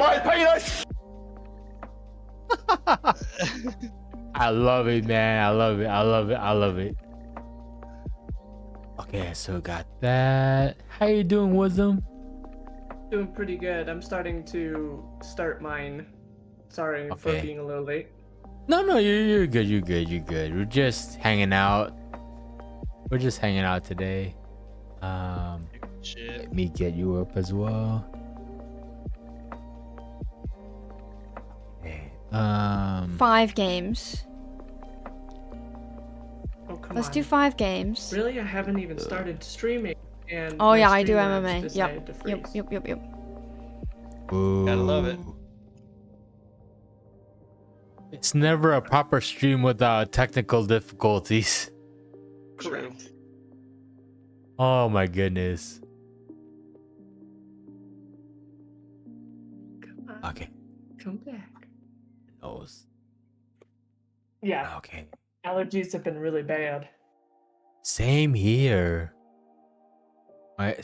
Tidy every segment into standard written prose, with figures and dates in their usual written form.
my penis! I love it, man. I love it. I love it. I love it. Okay, so got that. How you doing, Wisdom? Doing pretty good. I'm starting to start mine. Sorry for Okay. being a little late. No, you're good. You're good. You're good. We're just hanging out. We're just hanging out today. Shit. Let me get you up as well. Okay. 5 games. Oh, come Let's on. do 5 games. Really? I haven't even started streaming. And Oh my yeah, I do Streamlabs MMA. decided to freeze. Yep. Gotta love it. It's never a proper stream without technical difficulties. Correct. Oh my goodness. Come on. Okay. Come back. Nose. Yeah, Okay. allergies have been really bad. Same here. I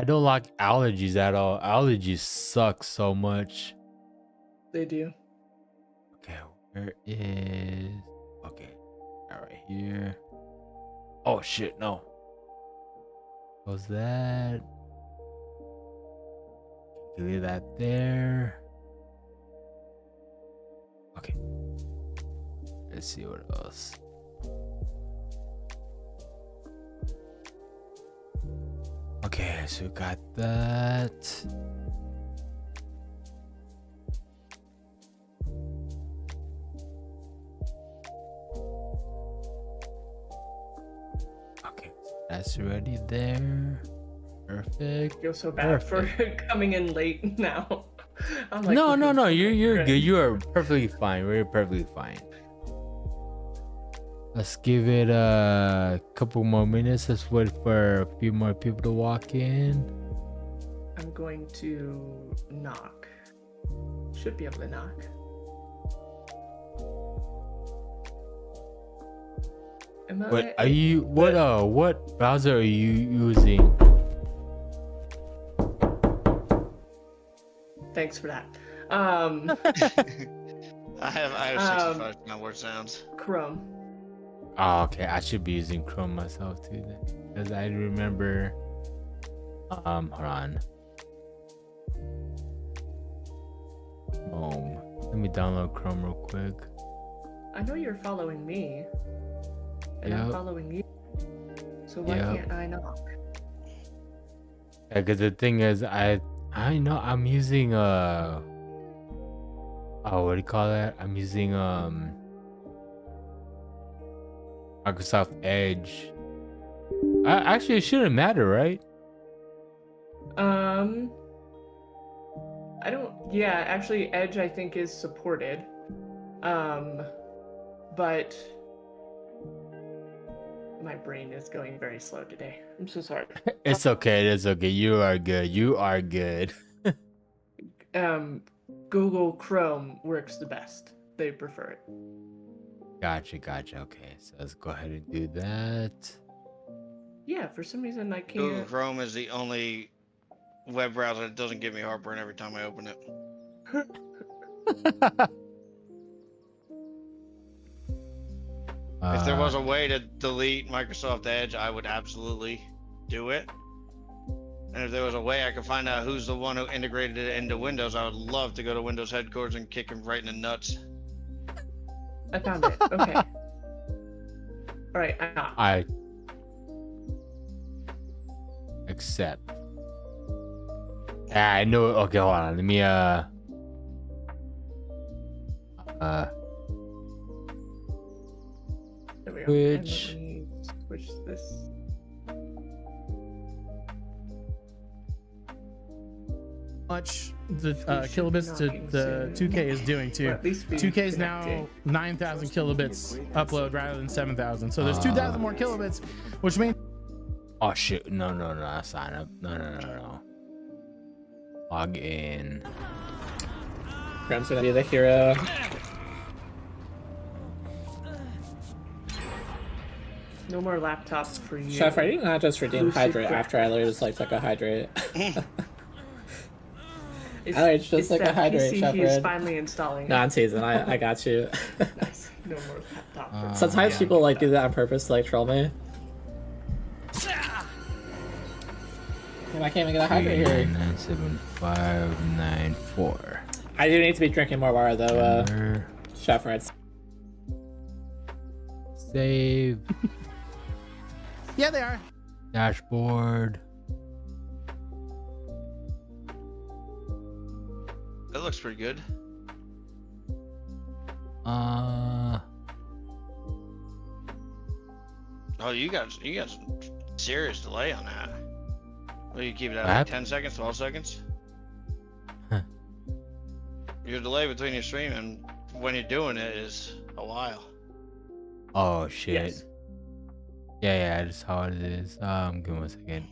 don't like allergies at all. Allergies suck so much. They do. Okay, where is... Okay, all right here. Oh shit, no. Was that? Leave that there. Okay. Let's see what else. Okay, so we got that. Okay, that's already there. Perfect. I feel so bad for coming in late now. I'm like, No. You're great. good. You are perfectly fine. We're perfectly fine. Let's give it a couple more minutes. Let's wait for a few more people to walk in. I'm going to knock. Should be able to knock. Am I? What are you? What browser are you using? Thanks for that. I have 65 word sounds. Chrome. Oh, okay. I should be using Chrome myself too, then, because I remember. Hold on. Boom. Let me download Chrome real quick. I know you're following me, and I'm Yep. following you. So why Yep. can't I knock? Yeah, because the thing is, I know I'm using oh, what do you call that? I'm using Microsoft Edge. Actually, it shouldn't matter, right? I don't. Yeah, actually, Edge I think is supported. But my brain is going very slow today. I'm so sorry. It's okay. It's okay. You are good. You are good. Google Chrome works the best. They prefer it. Gotcha. Okay, so let's go ahead and do that. Yeah, for some reason I Google can't. Chrome is the only web browser that doesn't give me heartburn every time I open it. If there was a way to delete Microsoft Edge, I would absolutely do it. And if there was a way I could find out who's the one who integrated it into Windows, I would love to go to Windows headquarters and kick him right in the nuts. I found it. Okay. All right. I accept. I know. Okay, hold on. Let me There we go. Which- And let me switch this. Much the We should kilobits be to knocking the soon. 2K is doing Or too. at least be 2K is now connecting. 9,000 kilobits upload rather than 7,000. So there's 2,000 more kilobits, which means Oh shit! No! Sign up. No. Log in. Gram's gonna be the hero. No more laptops for you. Chef, are you not just redeem Lucy hydrate Quick. after I lose like a hydrate? It's, Alright, it's just like a that hydrate, PC he's Shepherd. finally installing. No, I'm teasing. I got you. Nice. No more laptop. Sometimes Yeah, people like that. do that on purpose to like troll me. And I can't even get a hydrate here. 97594. I do need to be drinking more water though, Shepherd. Save. Yeah, they are. Dashboard. That looks pretty good. Oh, you got some serious delay on that. Well, you keep it at like What? 10 seconds, 12 seconds. Huh. Your delay between your stream and when you're doing it is a while. Oh shit. Yes. Yeah, I just saw what it is. Give me 1 second.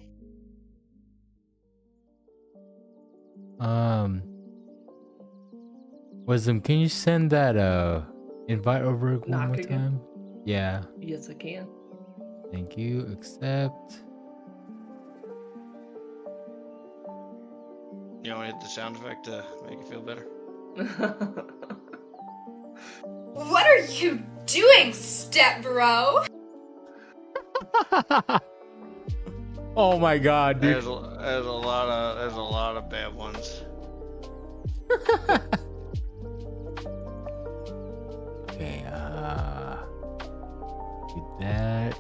Wisdom, can you send that invite over one Knock more again? time? Yeah, Yes, I can. thank you. Accept. You want to hit the sound effect to make it feel better? What are you doing, step bro? Oh my god, dude. There's a lot of bad ones. Okay, do that.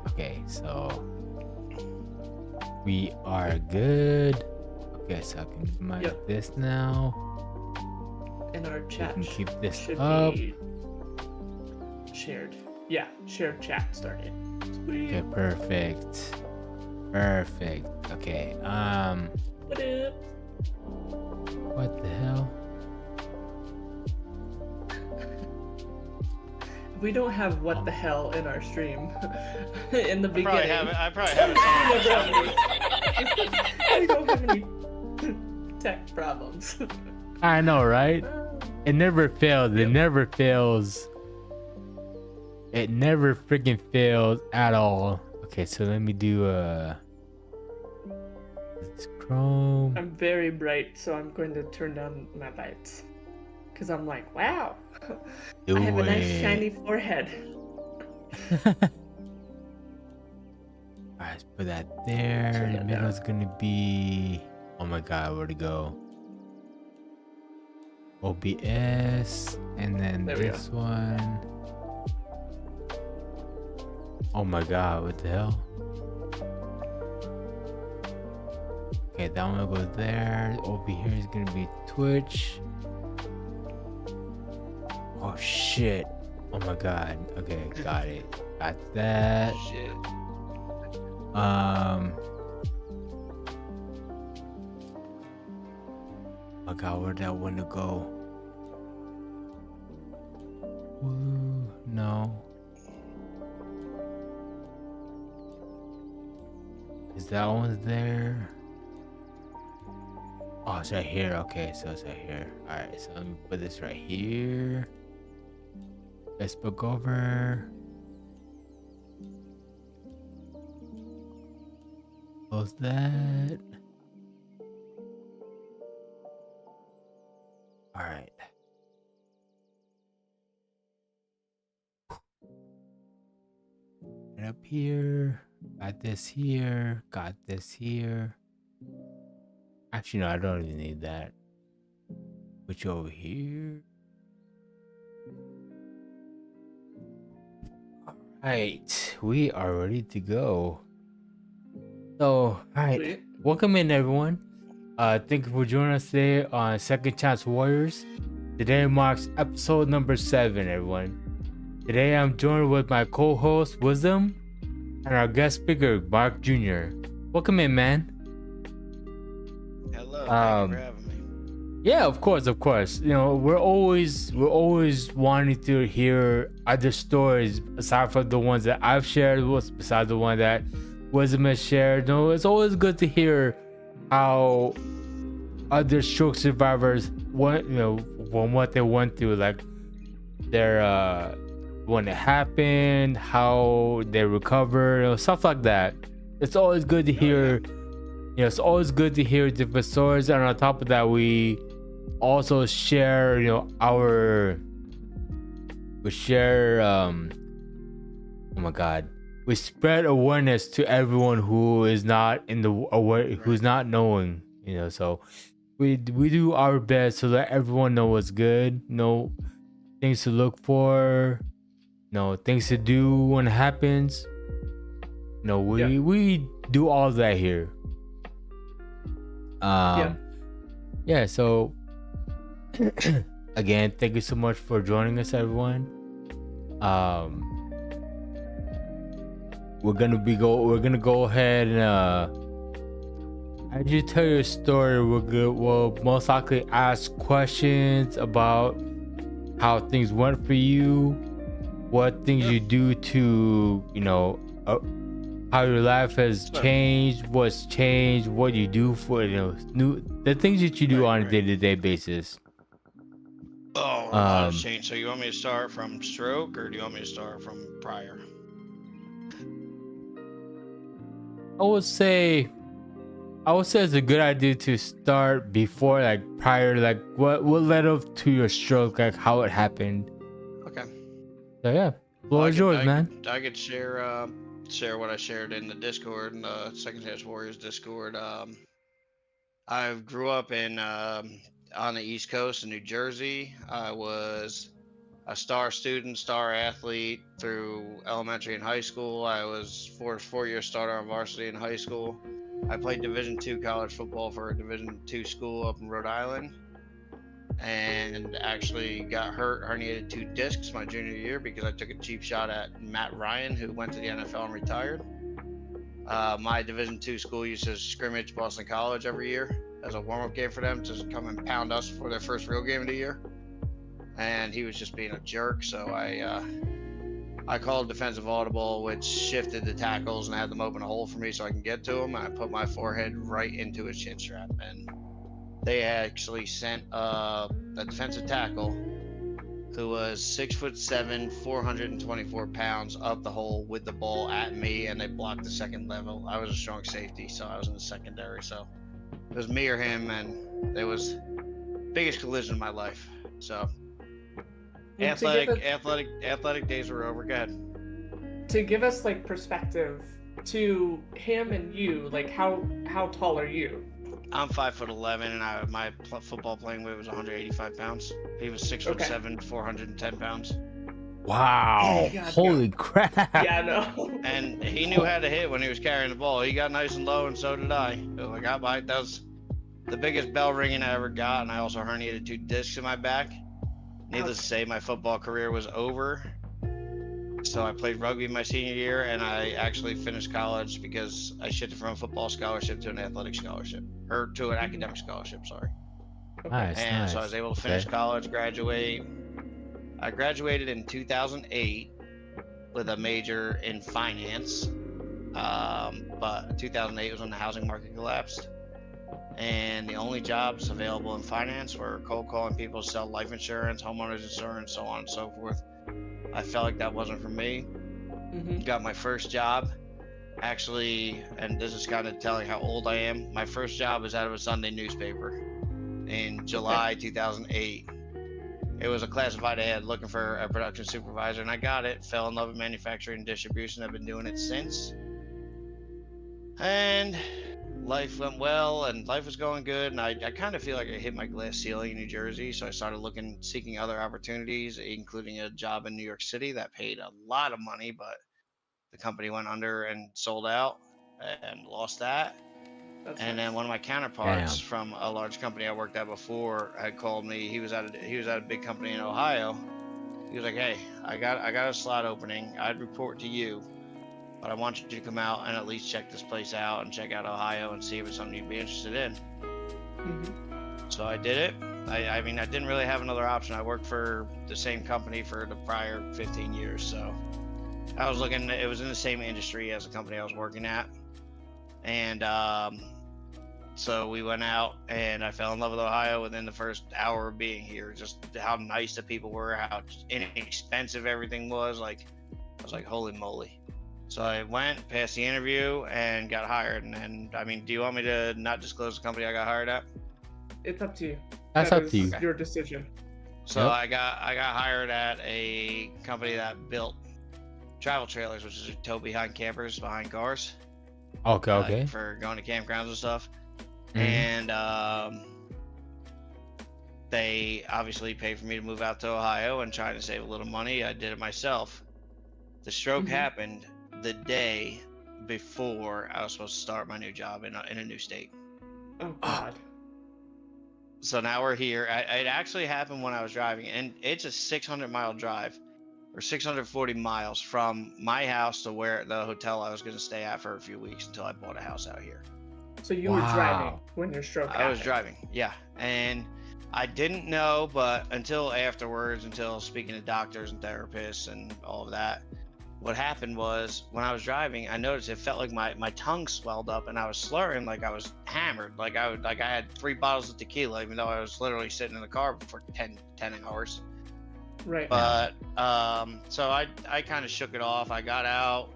Okay, so we are good. Okay, so I can mic Yep. this now. And our We chat can keep this should up. be shared. Yeah, shared chat started. Sweet. Okay, perfect. Perfect. Okay, What up? what the hell? We don't have what the hell in our stream in the beginning. I probably have it. We don't have any tech problems. I know, right? It never fails. It never fails. It never freaking fails at all. Okay, so let me do it's Chrome. I'm very bright, so I'm going to turn down my lights. Because I'm like, wow, Do I have a nice it. shiny forehead. Alright, let's put that there. Turn The that middle's gonna be. Oh my god, where'd it go? OBS, and then There we this one. Oh my god, what the hell? Okay, that one goes there. Over here is gonna be Twitch. Oh shit. Oh my god. Okay, got it. Got that. Shit. Oh my god, where'd that window go? Ooh, no. Is that one there? Oh, it's right here. Okay, so it's right here. Alright, so let me put this right here. Facebook over. Close that. Alright. Right up here. Got this here. Got this here. Actually, no, I don't even need that. Put you over here. Alright, we are ready to go. So, alright, Sweet. welcome in everyone. Thank you for joining us today on Second Chance Warriors. Today marks episode number 7, everyone. Today I'm joined with my co-host Wisdom and our guest speaker Mark Jr. Welcome in, man. Hello. Thank you for having me. Yeah, of course. You know, we're always wanting to hear other stories aside from the ones that I've shared, besides the one that Wisdom has shared. You know, it's always good to hear how other stroke survivors went, you know, from what they went through, like their when it happened, how they recovered, you know, stuff like that. It's always good to hear it's always good to hear different stories, and on top of that, we also share, oh my god, we spread awareness to everyone who is not who's not knowing, so we do our best to let everyone know what's good, know things to look for, things to do when it happens. We do all that here. So again, thank you so much for joining us, everyone. We're gonna go ahead and as you tell your story, we'll most likely ask questions about how things went for you, what things you do to how your life has changed, what's changed, what you do for the things that you do on a day-to-day basis. Oh, a lot has changed. So you want me to start from stroke, or do you want me to start from prior? I would say it's a good idea to start before, prior, what led up to your stroke, how it happened. Okay. So yeah, floor is yours, man. I could share what I shared in the Discord, in the Second Chance Warriors Discord. I grew up on the East Coast in New Jersey. I was a star student, star athlete through elementary and high school. I was four-year starter on varsity in high school. I played Division II college football for a Division II school up in Rhode Island, and actually got herniated 2 discs my junior year because I took a cheap shot at Matt Ryan, who went to the NFL and retired. My Division II school used to scrimmage Boston College every year as a warm-up game for them to come and pound us for their first real game of the year. And he was just being a jerk, so I called defensive audible, which shifted the tackles and had them open a hole for me so I can get to him. And I put my forehead right into his chin strap, and they actually sent a defensive tackle who was 6'7", 424 pounds up the hole with the ball at me, and they blocked the second level. I was a strong safety, so I was in the secondary. So it was me or him, and it was biggest collision of my life. So athletic days were over. Go ahead. To give us perspective to him and you, how tall are you? I'm 5'11", and my football playing weight was 185 pounds. He was 6'7", 410 pounds. Wow! Holy crap! Yeah, no. And he knew how to hit when he was carrying the ball. He got nice and low, and so did I. That was the biggest bell ringing I ever got, and I also herniated 2 discs in my back. Needless to say, my football career was over. So I played rugby my senior year, and I actually finished college because I shifted from a football scholarship to an athletic scholarship, or to an academic scholarship, sorry. Nice. So I was able to finish college, graduate. I graduated in 2008 with a major in finance, but 2008 was when the housing market collapsed, and the only jobs available in finance were cold calling people to sell life insurance, homeowners insurance, so on and so forth. I felt like that wasn't for me. Got my first job, actually, and this is kind of telling how old I am. My first job was out of a Sunday newspaper in July 2008. It was a classified ad looking for a production supervisor, and I got it. Fell in love with manufacturing and distribution. I've been doing it since. And life went well, and life was going good, and I kind of feel like I hit my glass ceiling in New Jersey, so I started seeking other opportunities, including a job in New York City that paid a lot of money, but the company went under and sold out and lost that. Then one of my counterparts from a large company I worked at before had called me. He was at a big company in Ohio. He was like, "Hey, I got a slot opening. I'd report to you, but I want you to come out and at least check this place out and check out Ohio and see if it's something you'd be interested in." So I did it. I mean, I didn't really have another option. I worked for the same company for the prior 15 years, so I was looking. It was in the same industry as the company I was working at, and so we went out, and I fell in love with Ohio within the first hour of being here. Just how nice the people were, how inexpensive everything was. I was like, holy moly. So I went, passed the interview, and got hired. And I mean, do you want me to not disclose the company I got hired at? It's up to you. That's That up to is you. your decision. So Yep. I got hired at a company that built travel trailers, which is a tow behind campers behind cars. Okay, okay. For going to campgrounds and stuff. Mhm. And they obviously paid for me to move out to Ohio and trying to save a little money. I did it myself. The stroke happened the day before I was supposed to start my new job in a new state. Oh God. So now we're here. It actually happened when I was driving, and it's a 600-mile drive, or 640 miles from my house to where the hotel I was going to stay at for a few weeks until I bought a house out here. So you were driving when your stroke happened. I was driving, yeah. And I didn't know, but until afterwards, until speaking to doctors and therapists and all of that, what happened was when I was driving, I noticed it felt like my tongue swelled up and I was slurring like I was hammered. Like I had 3 bottles of tequila, even though I was literally sitting in the car for 10 hours. Right. But so I kind of shook it off. I got out,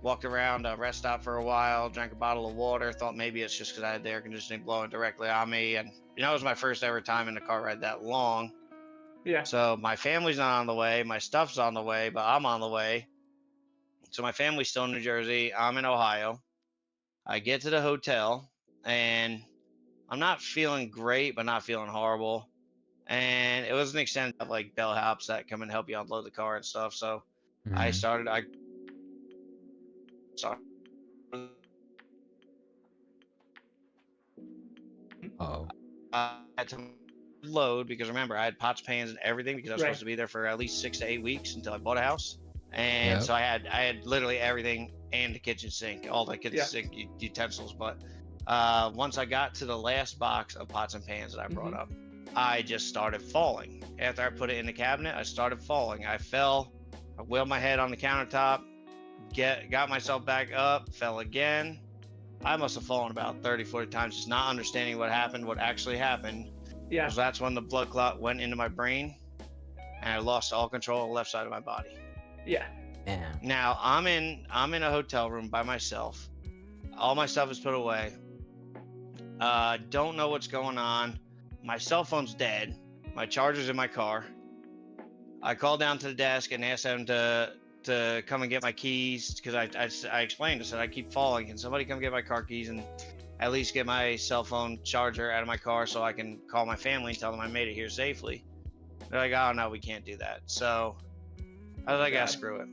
walked around a rest stop for a while, drank a bottle of water, thought maybe it's just because I had the air conditioning blowing directly on me. And it was my first ever time in a car ride that long. Yeah. So my family's not on the way, my stuff's on the way, but I'm on the way. So my family's still in New Jersey, I'm in Ohio. I get to the hotel and I'm not feeling great, but not feeling horrible. And it was an extended of like bellhops that come and help you unload the car and stuff. So I Mhm. started. Uh-oh. I had to load because remember I had pots, pans, and everything because I was supposed to be there for at least 6 to 8 weeks until I bought a house. And Yep. so I had literally everything and the kitchen sink, all the kitchen sink utensils. But once I got to the last box of pots and pans that I brought up, I just started falling. After I put it in the cabinet, I started falling. I fell. I wheeled my head on the countertop, got myself back up, fell again. I must have fallen about 30, 40 times, just not understanding what happened, what actually happened. Yeah. Because that's when the blood clot went into my brain and I lost all control of the left side of my body. Yeah. Damn. Now I'm in a hotel room by myself. All my stuff is put away. Don't know what's going on. My cell phone's dead. My charger's in my car. I called down to the desk and asked them to come and get my keys because I explained. I said I keep falling. Can somebody come get my car keys and at least get my cell phone charger out of my car so I can call my family and tell them I made it here safely? They're like, oh no, we can't do that. So I was like, yeah, screw it.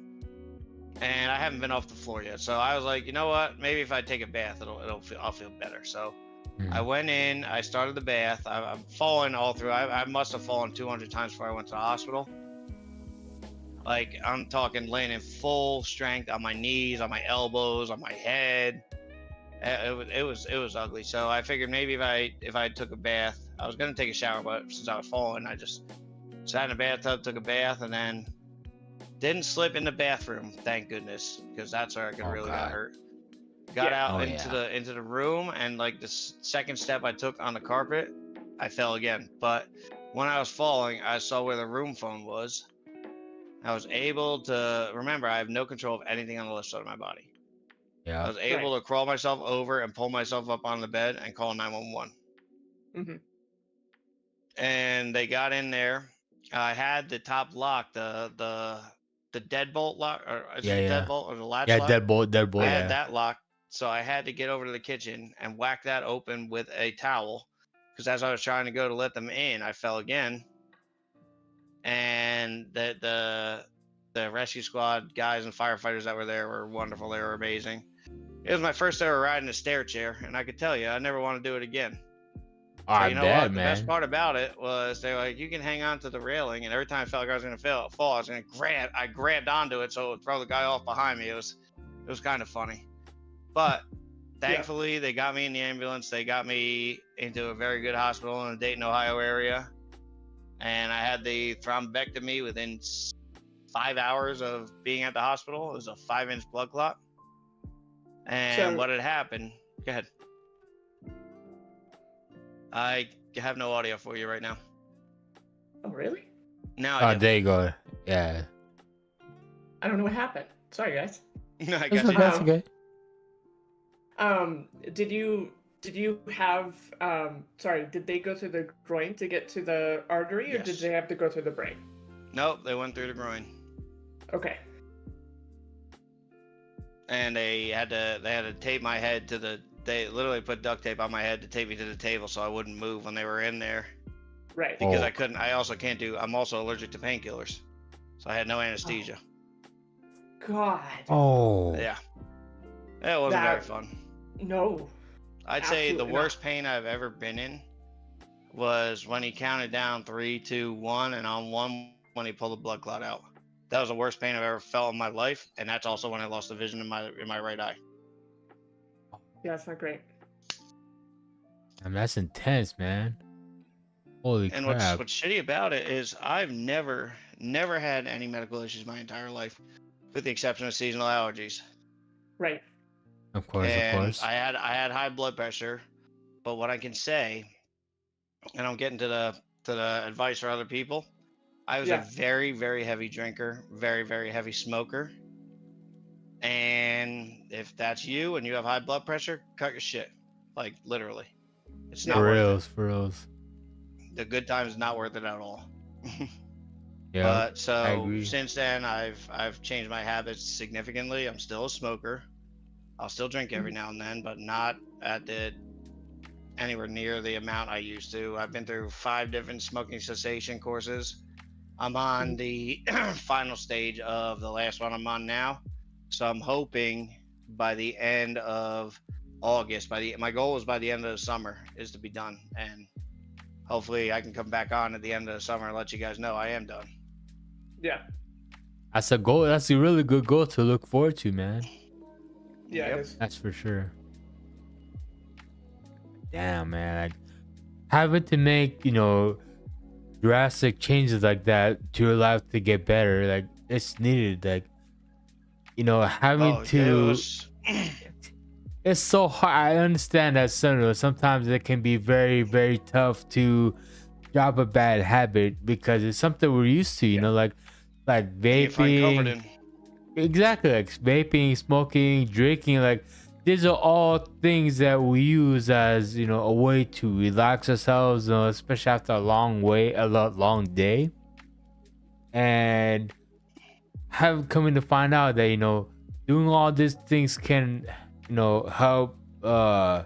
And I haven't been off the floor yet. So I was like, you know what? Maybe if I take a bath, I'll feel better. So I went in, I started the bath. I'm falling all through. I must have fallen 200 times before I went to the hospital. Like I'm talking laying in full strength on my knees, on my elbows, on my head. It was ugly. So I figured maybe if I took a bath, I was gonna take a shower, but since I was falling, I just sat in a bathtub, took a bath, and then didn't slip in the bathroom. Thank goodness, because that's where I could really got hurt. Got out into the room, and like the second step I took on the carpet, I fell again. But when I was falling, I saw where the room phone was. I was able to remember I have no control of anything on the left side of my body. Yeah. I was able to crawl myself over and pull myself up on the bed and call 911. And they got in there. I had the top lock, the deadbolt lock, or is it the deadbolt or the latch lock? Deadbolt. I had that locked, so I had to get over to the kitchen and whack that open with a towel. Because as I was trying to go to let them in, I fell again. And the rescue squad guys and firefighters that were there were wonderful. They were amazing. It was my first ever ride in a stair chair, and I could tell you, I never want to do it again. So you know what? The best part about it was they were like, you can hang on to the railing, and every time I felt like I was going to fall, I was going to I grabbed onto it so it would throw the guy off behind me. It was kind of funny. But thankfully, they got me in the ambulance. They got me into a very good hospital in the Dayton, Ohio area. And I had the thrombectomy within 5 hours of being at the hospital. It was a 5-inch blood clot. And what had happened, go ahead. I have no audio for you right now. Oh, really? Now I do. There you go. Yeah. I don't know what happened. Sorry, guys. No, I That's got okay. you. That's okay. Did you have sorry, did they go through the groin to get to the artery, or did Yes. they have to go through the brain? Nope, they went through the groin. Okay. And they had to tape my head to the. They literally put duct tape on my head to tape me to the table so I wouldn't move when they were in there. Right. Because Oh. I couldn't. I also can't do. I'm also allergic to painkillers, so I had no anesthesia. God. Oh. Yeah, it wasn't very That- fun. No. I'd say the Absolutely not. worst pain I've ever been in was when he counted down 3, 2, 1, and on 1 when he pulled the blood clot out. That was the worst pain I've ever felt in my life, and that's also when I lost the vision in my right eye. Yeah, it's not great. I mean, that's intense, man. Holy And crap. what's shitty about it is I've never had any medical issues my entire life, with the exception of seasonal allergies. Right. Of course, And of course. I had high blood pressure, but what I can say, and I'm getting to the advice for other people, I was Yeah. a very, very heavy drinker, very, very heavy smoker. And if that's you and you have high blood pressure, cut your shit. Like literally. It's not For worth reals, for reals. it. The good times is not worth it at all. Yeah. But so agree. since then I've changed my habits significantly. I'm still a smoker. I'll still drink every now and then, but not at the anywhere near the amount I used to. I've been through 5 different smoking cessation courses. I'm on the final stage of the last one I'm on now. So I'm hoping by the end of August, my goal is by the end of the summer is to be done, and hopefully I can come back on at the end of the summer and let you guys know I am done. Yeah. That's a goal. That's a really good goal to look forward to, man. Yeah, Yep. it is. That's for sure. Damn, man. Like, having to make, drastic changes like that to your life to get better, like, it's needed. Like, having Oh, to. it was- It's so hard. I understand that sometimes it can be very, very tough to drop a bad habit because it's something we're used to, like you find comfort vaping. in. Exactly, like vaping, smoking, drinking. Like these are all things that we use as a way to relax ourselves, especially after a long day. And coming to find out that doing all these things can help not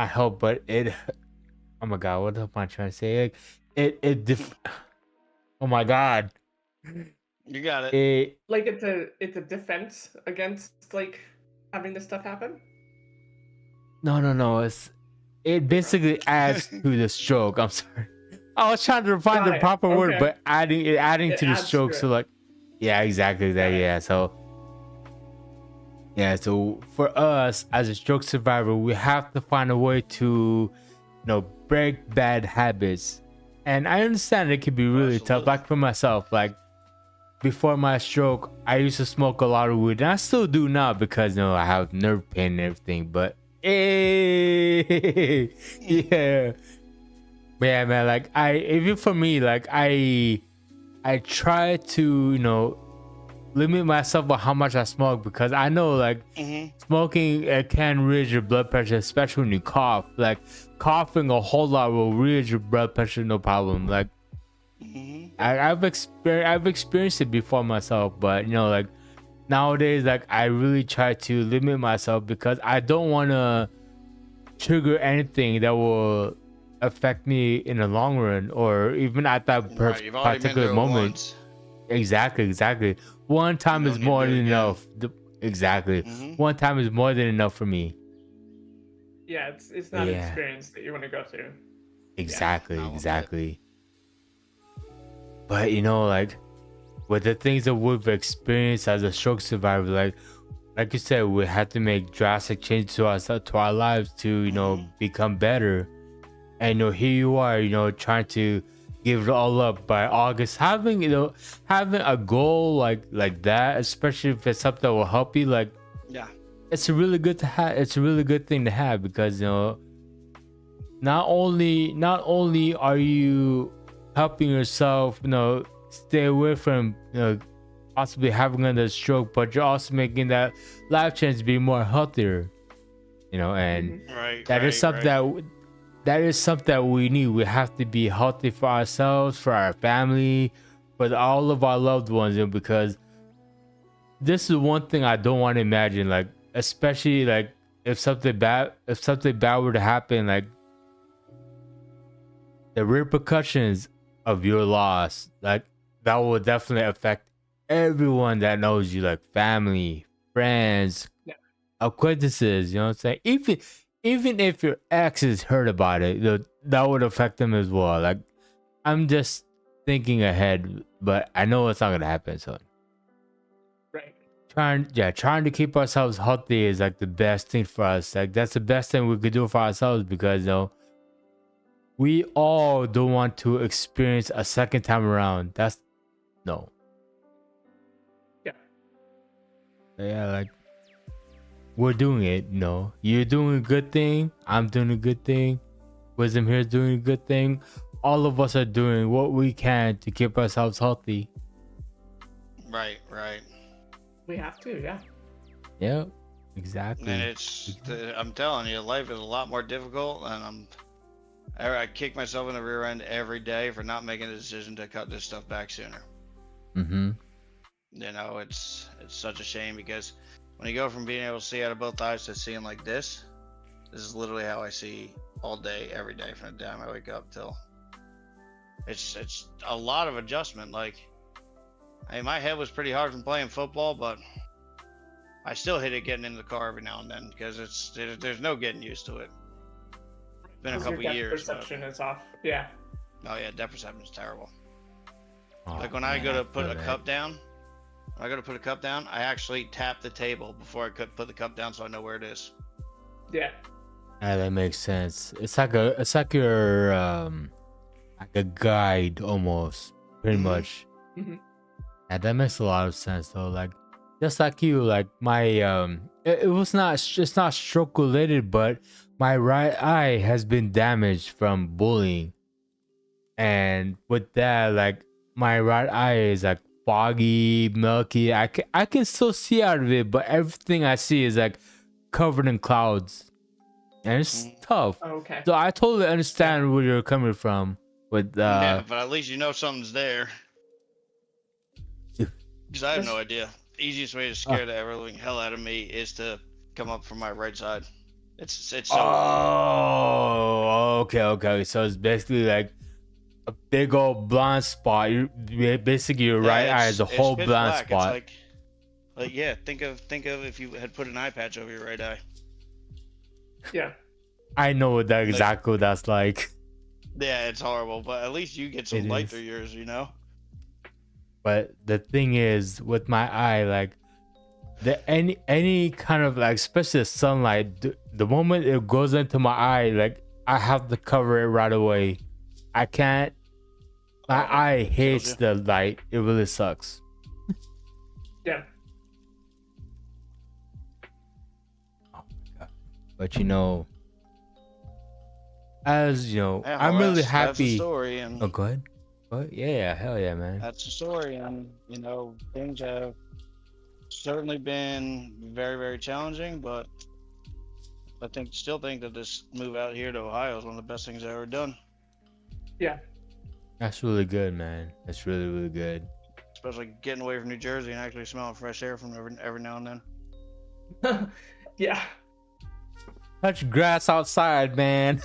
help, but it oh my god, what am I trying to say? Like oh my god, You got it. it Like it's a defense against like having this stuff happen. no, it basically adds to the stroke. I'm sorry, I was trying to find Got the it. proper word, Okay. but adding It to the adds to stroke. it. So like, yeah, exactly that. Got it. Yeah, so for us as a stroke survivor, we have to find a way to break bad habits. And I understand it can be really tough. Absolutely. Like for myself, like before my stroke, I used to smoke a lot of weed, and I still do now because I have nerve pain and everything. But yeah, man, like even for me, like I try to limit myself on how much I smoke because I know like smoking can raise your blood pressure, especially when you cough. Like coughing a whole lot will raise your blood pressure, no problem. Like I've experienced it before myself, but like nowadays, like I really try to limit myself because I don't want to trigger anything that will affect me in the long run or even at that Right, you've already been particular through it moment. once. Exactly. One time You is don't need to more do it than again. enough. Exactly. Mhm. One time is more than enough for me. Yeah, it's not an Yeah. experience that you want to go through. Exactly. no, but- Exactly. But like with the things that we've experienced as a stroke survivor, like you said, we had to make drastic changes to our lives to become better. And here you are, trying to give it all up by August. Having a goal like that, especially if it's something that will help you, like Yeah. it's a really good to have. It's a really good thing to have because not only are you helping yourself, stay away from possibly having another stroke, but you're also making that life change be more healthier. You know, and Right. that is something that is something that we need. We have to be healthy for ourselves, for our family, for all of our loved ones, you know, because this is one thing I don't want to imagine, like, especially like if something bad were to happen, like the repercussions of your loss, like that will definitely affect everyone that knows you, like family, friends, acquaintances, you know what I'm saying? Even if your exes heard about it, that would affect them as well. Like, I'm just thinking ahead, but I know it's not gonna happen. So, Right. trying to keep ourselves healthy is like the best thing for us. Like, that's the best thing we could do for ourselves, because, you know, we all don't want to experience a second time around. That's no. Yeah. Yeah, like, we're doing it, you know. You're doing a good thing. I'm doing a good thing. Wisdom here is doing a good thing. All of us are doing what we can to keep ourselves healthy. Right. We have to, yeah. Yeah, exactly. And I'm telling you, life is a lot more difficult, and I kick myself in the rear end every day for not making a decision to cut this stuff back sooner. Mm-hmm. You know, it's such a shame, because when you go from being able to see out of both eyes to seeing like this is literally how I see all day, every day, from the time I wake up till it's a lot of adjustment. Like, I mean, my head was pretty hard from playing football, but I still hit it getting in the car every now and then, because there's no getting used to it. It's been a couple Your depth years. perception is off. Yeah. Oh yeah, depth perception is terrible. Oh, Like when I go to put a feel cup down, I actually tap the table before I could put the cup down, so I know where it is. Yeah. Yeah, that makes sense. It's like your like a guide almost, pretty Mhm. much. Mhm. Yeah, that makes a lot of sense though. Like, just like you, like my it's not stroke related, but my right eye has been damaged from bullying, and with that, like, my right eye is like foggy, milky. I can still see out of it, but everything I see is like covered in clouds, and it's tough. Oh, okay. So I totally understand where you're coming from with Yeah, but at least you know something's there. Because I have no idea. Easiest way to scare the ever living hell out of me is to come up from my right side. It's so. Oh, okay. So it's basically like a big old blind spot. Basically your right eye is a whole pitch blind black. spot. It's like yeah. Think of if you had put an eye patch over your right eye. Yeah. I know what that exactly what that's like. Yeah, it's horrible, but at least you get some It light is. through yours, you know. But the thing is, with my eye, like, any kind of, like, especially the sunlight, the moment it goes into my eye, like, I have to cover it right away. I can't. My eye hates the light. It really sucks. Yeah. But you know, as you know, Yeah, I'm well, really that's the happy. story, and Oh, go ahead. What? Yeah, hell yeah, man. that's the story, and you know things have certainly been very, very challenging, but I still think that this move out here to Ohio is one of the best things I've ever done. Yeah. That's really good, man. That's really, really good. Especially getting away from New Jersey and actually smelling fresh air from every now and then. Yeah. Touch grass outside, man.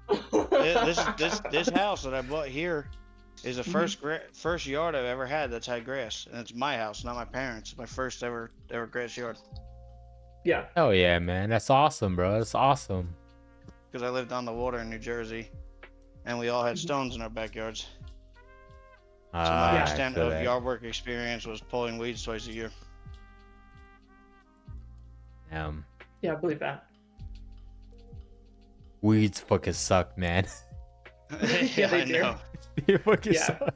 This house that I bought here is the first yard I've ever had that's had grass, and it's my house, not my parents. It's my first ever grass yard. Yeah. Hell yeah, man. That's awesome, bro. That's awesome. Because I lived on the water in New Jersey, and we all had stones in our backyards. So my I extent feel of that. yard work experience was pulling weeds twice a year. Yeah, I believe that. Weeds fucking suck, man. Yeah, they I do. know. They fucking Yeah. suck.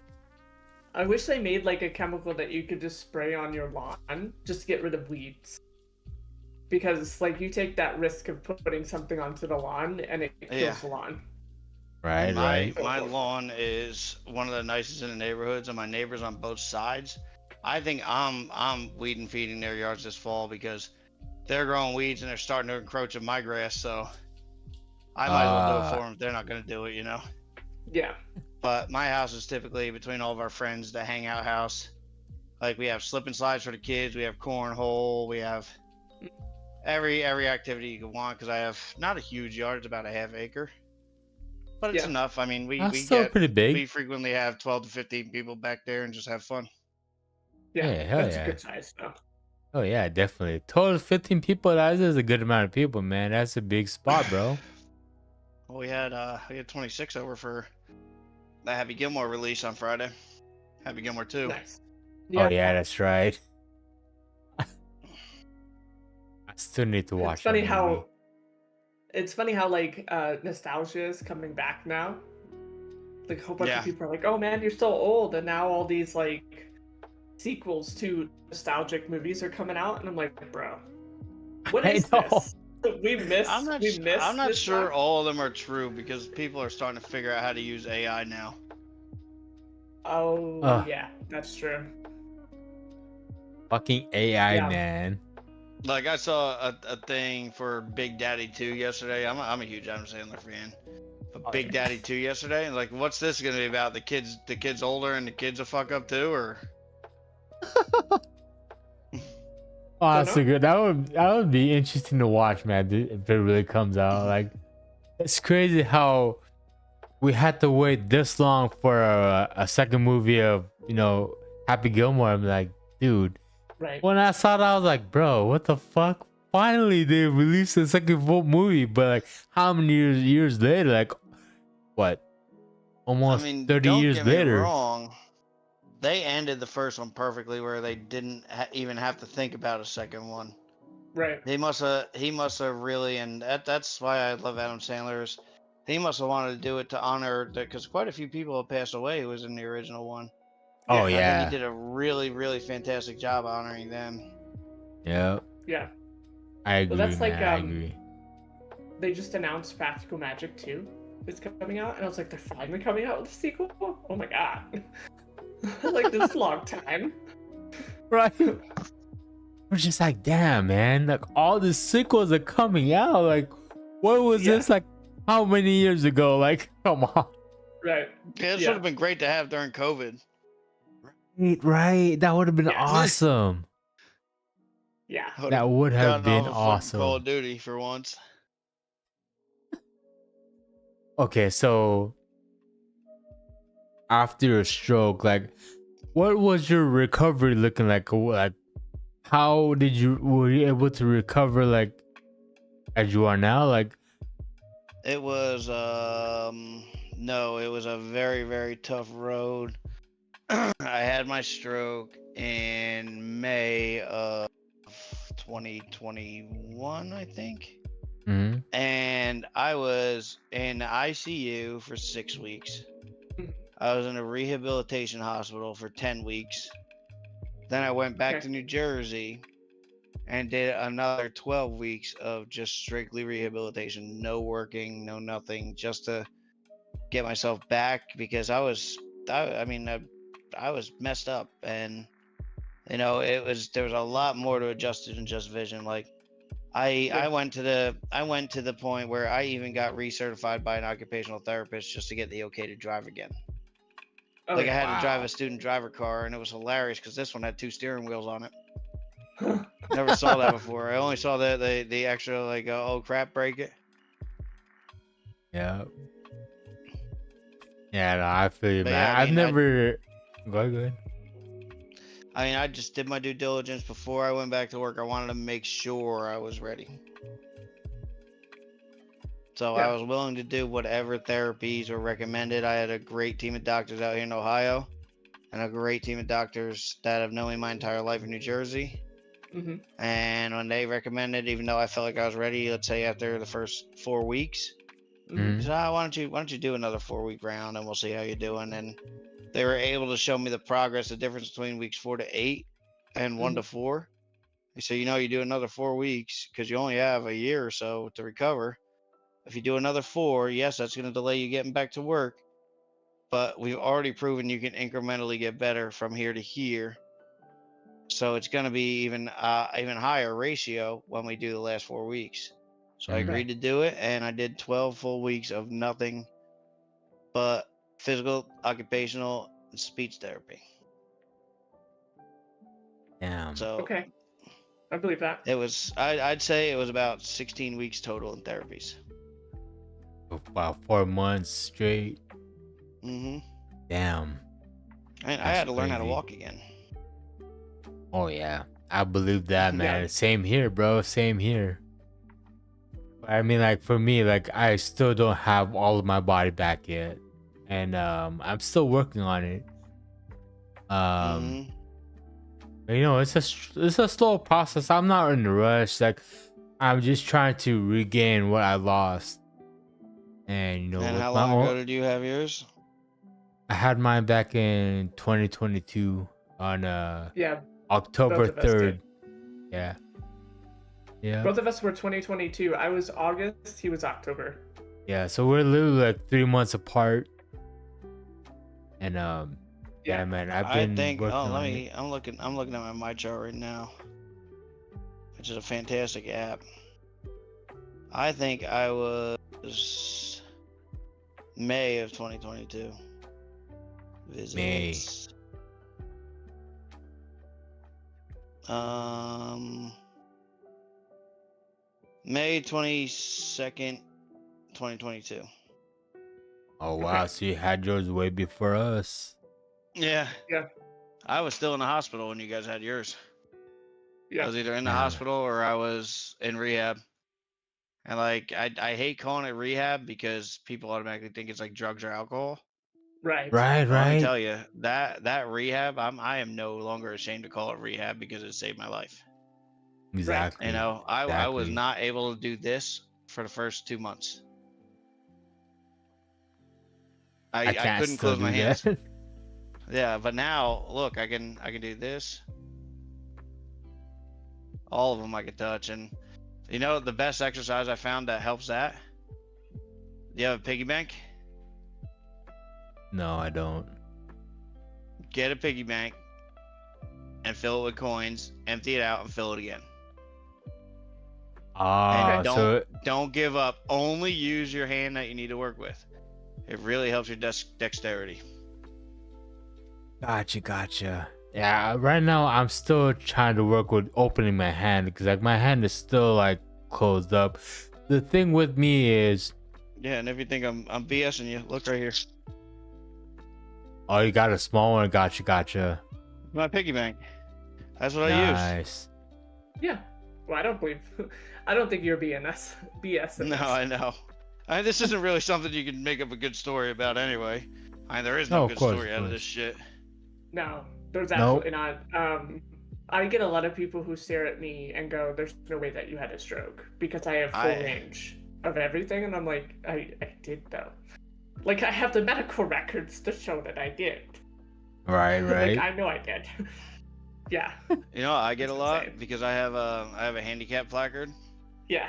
I wish they made like a chemical that you could just spray on your lawn just to get rid of weeds. Because like you take that risk of putting something onto the lawn and it kills Yeah. the lawn. Right, right. My lawn is one of the nicest in the neighborhoods, and my neighbors on both sides I think I'm weed and feeding their yards this fall because they're growing weeds and they're starting to encroach on my grass. So I might as well do it for them. They're not going to do it, you know. Yeah. But my house is typically between all of our friends the hangout house. Like we have slip and slides for the kids, we have cornhole, we have every activity you could want because I have not a huge yard, it's about a half acre. But it's Yeah. enough. I mean, That's still pretty big. we frequently have 12 to 15 people back there and just have fun. Yeah. Yeah, hell That's yeah. a good size though. Oh yeah, definitely. Total 15 people. That is a good amount of people, man. That's a big spot, bro. Well, we had 26 over for the Happy Gilmore release on Friday. Happy Gilmore 2. Nice. Oh yeah, that's right. I still need to watch. It's funny that how movie. like nostalgia is coming back now. Like a whole bunch Yeah. of people are like, "Oh man, you're so old," and now all these like sequels to nostalgic movies are coming out, and I'm like, bro, what I is know. this? We missed. I'm not this sure stuff? all of them are true because people are starting to figure out how to use AI now. Oh Ugh. yeah, that's true. Fucking AI, Yeah. man. Like I saw a thing for Big Daddy 2 yesterday. I'm a huge Adam Sandler fan. But Oh, Big yeah. Daddy 2 yesterday, and like, what's this gonna be about? The kids older and the kids a fuck up too, or Oh, that's Dunno. a good. That would be interesting to watch, man. If it really comes out, like, it's crazy how we had to wait this long for a second movie of Happy Gilmore. I'm like, dude. Right. When I saw that, I was like, bro, what the fuck? Finally, they released a second full movie, but like, how many years later? Like, what? Almost 30 don't years get me later. wrong. They ended the first one perfectly, where they didn't even have to think about a second one. Right. He must have really, and that's why I love Adam Sandler's. He must have wanted to do it to honor that, because quite a few people have passed away who was in the original one. Oh I yeah. think he did a really, really fantastic job honoring them. Yeah, Yeah. I agree. that's like, man, I agree. They just announced Practical Magic 2 is coming out, and I was like, they're finally coming out with a sequel? Oh my god. Like, this long time. Right. We're just like, damn, man. Like, all the sequels are coming out. Like, what was Yeah. this? Like, how many years ago? Like, come on. Right. Yeah, this would have been great to have during COVID. Right. That would have been Yeah. awesome. Yeah. That would have Gotten been off of fucking awesome. Call of Duty for once. Okay, so after your stroke, like, what was your recovery looking like? Like, how were you able to recover like as you are now? Like, It was no, it was a very, very tough road. I had my stroke in May of 2021, I think. mhm. And I was in the ICU for 6 weeks. I was in a rehabilitation hospital for 10 weeks. Then I went back Okay. to New Jersey and did another 12 weeks of just strictly rehabilitation, no working, no nothing, just to get myself back because I was messed up, and there was a lot more to adjust to than just vision. Like I went to the point where I even got recertified by an occupational therapist just to get the okay to drive again. Oh, Like I yeah. had to drive a student driver car, and it was hilarious because this one had 2 steering wheels on it. Never saw that before. I only saw the extra like oh crap brake it. Yeah. Yeah, no, I feel you, But man. yeah, I I've mean, never. Go ahead. I mean, I just did my due diligence before I went back to work. I wanted to make sure I was ready. So I Yeah. was willing to do whatever therapies were recommended. I had a great team of doctors out here in Ohio and a great team of doctors that have known me my entire life in New Jersey. Hmm. And when they recommended, even though I felt like I was ready, let's say after the first 4 weeks, Mhm. they said, why don't you do another 4-week round and we'll see how you're doing. And they were able to show me the progress, the difference between weeks 4 to 8 and 1 to 4. They said, you do another 4 weeks because you only have a year or so to recover. If you do another 4, yes, that's going to delay you getting back to work. But we've already proven you can incrementally get better from here to here. So it's going to be even higher ratio when we do the last 4 weeks. So I agreed to do it, and I did 12 full weeks of nothing but physical, occupational, and speech therapy. Damn. So Okay. I believe that. it was, I'd say it was about 16 weeks total in therapies. About 4 months straight. Mm-hmm. Damn. And I That's had to learn how to crazy. walk again. Oh yeah, I believe that, man. Yeah. Same here, bro. Same here. I mean, like for me, like I still don't have all of my body back yet, and I'm still working on it. Mhm. But, you know, it's a slow process. I'm not in a rush. Like I'm just trying to regain what I lost. And you know, And with how my long ago own, did you have yours? I had mine back in 2022 on Yeah. October Both of us 3rd. did. Yeah. Yeah. Both of us were 2022. I was August. He was October. Yeah, so we're literally like 3 months apart. And yeah, man, I've I been think. working Oh, on let it. me. I'm looking at my chart right now, which is a fantastic app. I think I was May of 2022. Visits. May 22nd, 2022. Oh wow, so you had yours way before us. Yeah. Yeah. I was still in the hospital when you guys had yours. I Yeah. was either in the Yeah. hospital or I was in rehab. And like I hate calling it rehab because people automatically think it's like drugs or alcohol. Right. Right, But let me right. tell you, that rehab, I am no longer ashamed to call it rehab because it saved my life. Exactly. You know, I was exactly. not able to do this for the first 2 months. I can't couldn't still close my do hands. that. Yeah, but now look, I can do this. All of them I can touch, and you know the best exercise I found that helps that. Do you have a piggy bank? No, I don't. Get a piggy bank and fill it with coins. Empty it out and fill it again. Ah, And so don't give up. Only use your hand that you need to work with. It really helps your dexterity. gotcha. Yeah, right now I'm still trying to work with opening my hand because like my hand is still like closed up. The thing with me is, Yeah, and if you think I'm BSing you, look right here. oh, you got a small one. Gotcha. My piggy bank. That's what I use. Nice. Yeah. Well, I don't think you're BS in No, this. I know. This isn't really something you can make up a good story about anyway. There is No, no of good course, story of out of course. this shit. No, there's Nope. absolutely not. I get a lot of people who stare at me and go, "There's no way that you had a stroke," because I have full range of everything, and I'm like, I did though. Like I have the medical records to show that I did. Right. Like I know I did. Yeah. You know, I get a That's lot insane. because I have a handicap placard. Yeah.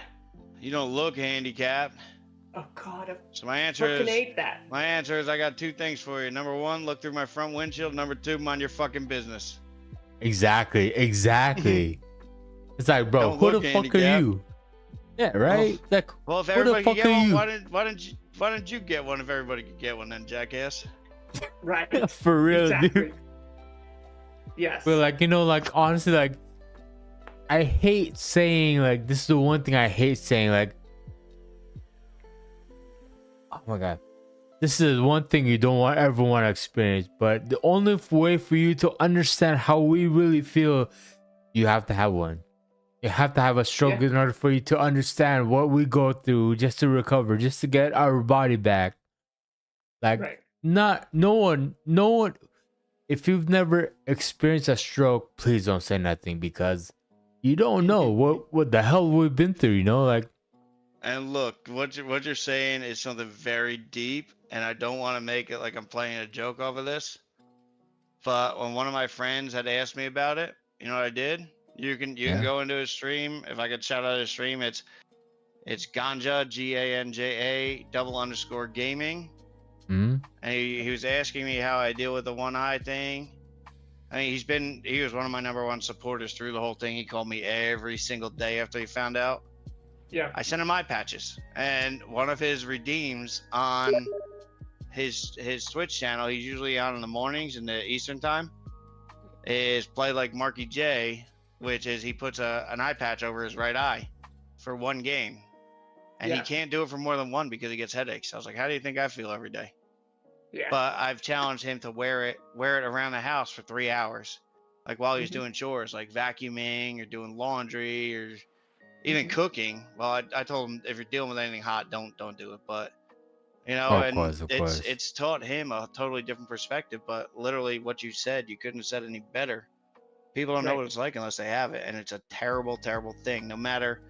You don't look handicapped. Oh God, I So my answer fucking is hate that. I got 2 things for you. Number 1, look through my front windshield. Number 2, mind your fucking business. Exactly. It's like, bro, Don't who the look fuck are handicapped. you? Yeah, right. Like, Well, if who the everybody could fuck get are one, you? why didn't you get one if everybody could get one then, jackass? Right. For real, exactly. dude. Yes. But like, you know, like honestly, like I hate saying like this is the one thing I hate saying like, oh my god, this is one thing you don't want everyone to experience. But the only way for you to understand how we really feel, you have to have one. You have to have a stroke Yeah. in order for you to understand what we go through just to recover, just to get our body back. Like, Right. no one. If you've never experienced a stroke, please don't say nothing because you don't know what the hell we've been through. You know, like And look, what you're saying is something very deep, and I don't want to make it like I'm playing a joke off of this. But when one of my friends had asked me about it, you know what I did? You can go into his stream. If I could shout out his stream, it's Ganja GANJA _ gaming. mm, And he was asking me how I deal with the one eye thing. I mean, he was one of my #1 supporters through the whole thing. He called me every single day after he found out. Yeah. I sent him my patches, and one of his redeems on his Twitch channel, he's usually on in the mornings in the Eastern time, is play like Marky J, which is he puts an eye patch over his right eye for one game, and he can't do it for more than one because he gets headaches. I was like, how do you think I feel every day? Yeah. But I've challenged him to wear it around the house for 3 hours, like while he's doing chores, like vacuuming or doing laundry or even cooking. Well, I told him, if you're dealing with anything hot, don't do it. But you know, Of course. it's taught him a totally different perspective. But literally, what you said, you couldn't have said any better. People don't know what it's like unless they have it, and it's a terrible, terrible thing. No matter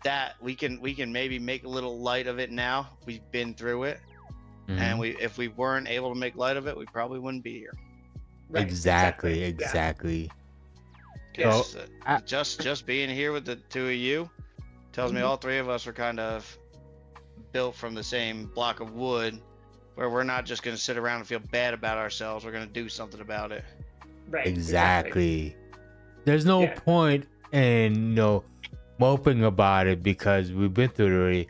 that we can maybe make a little light of it now. We've been through it. And if we weren't able to make light of it, we probably wouldn't be here. Right, Exactly. Yes, So, just being here with the two of you tells me all three of us are kind of built from the same block of wood, where we're not just going to sit around and feel bad about ourselves. We're going to do something about it. Right. Exactly. There's no point in moping about it because we've been through it already.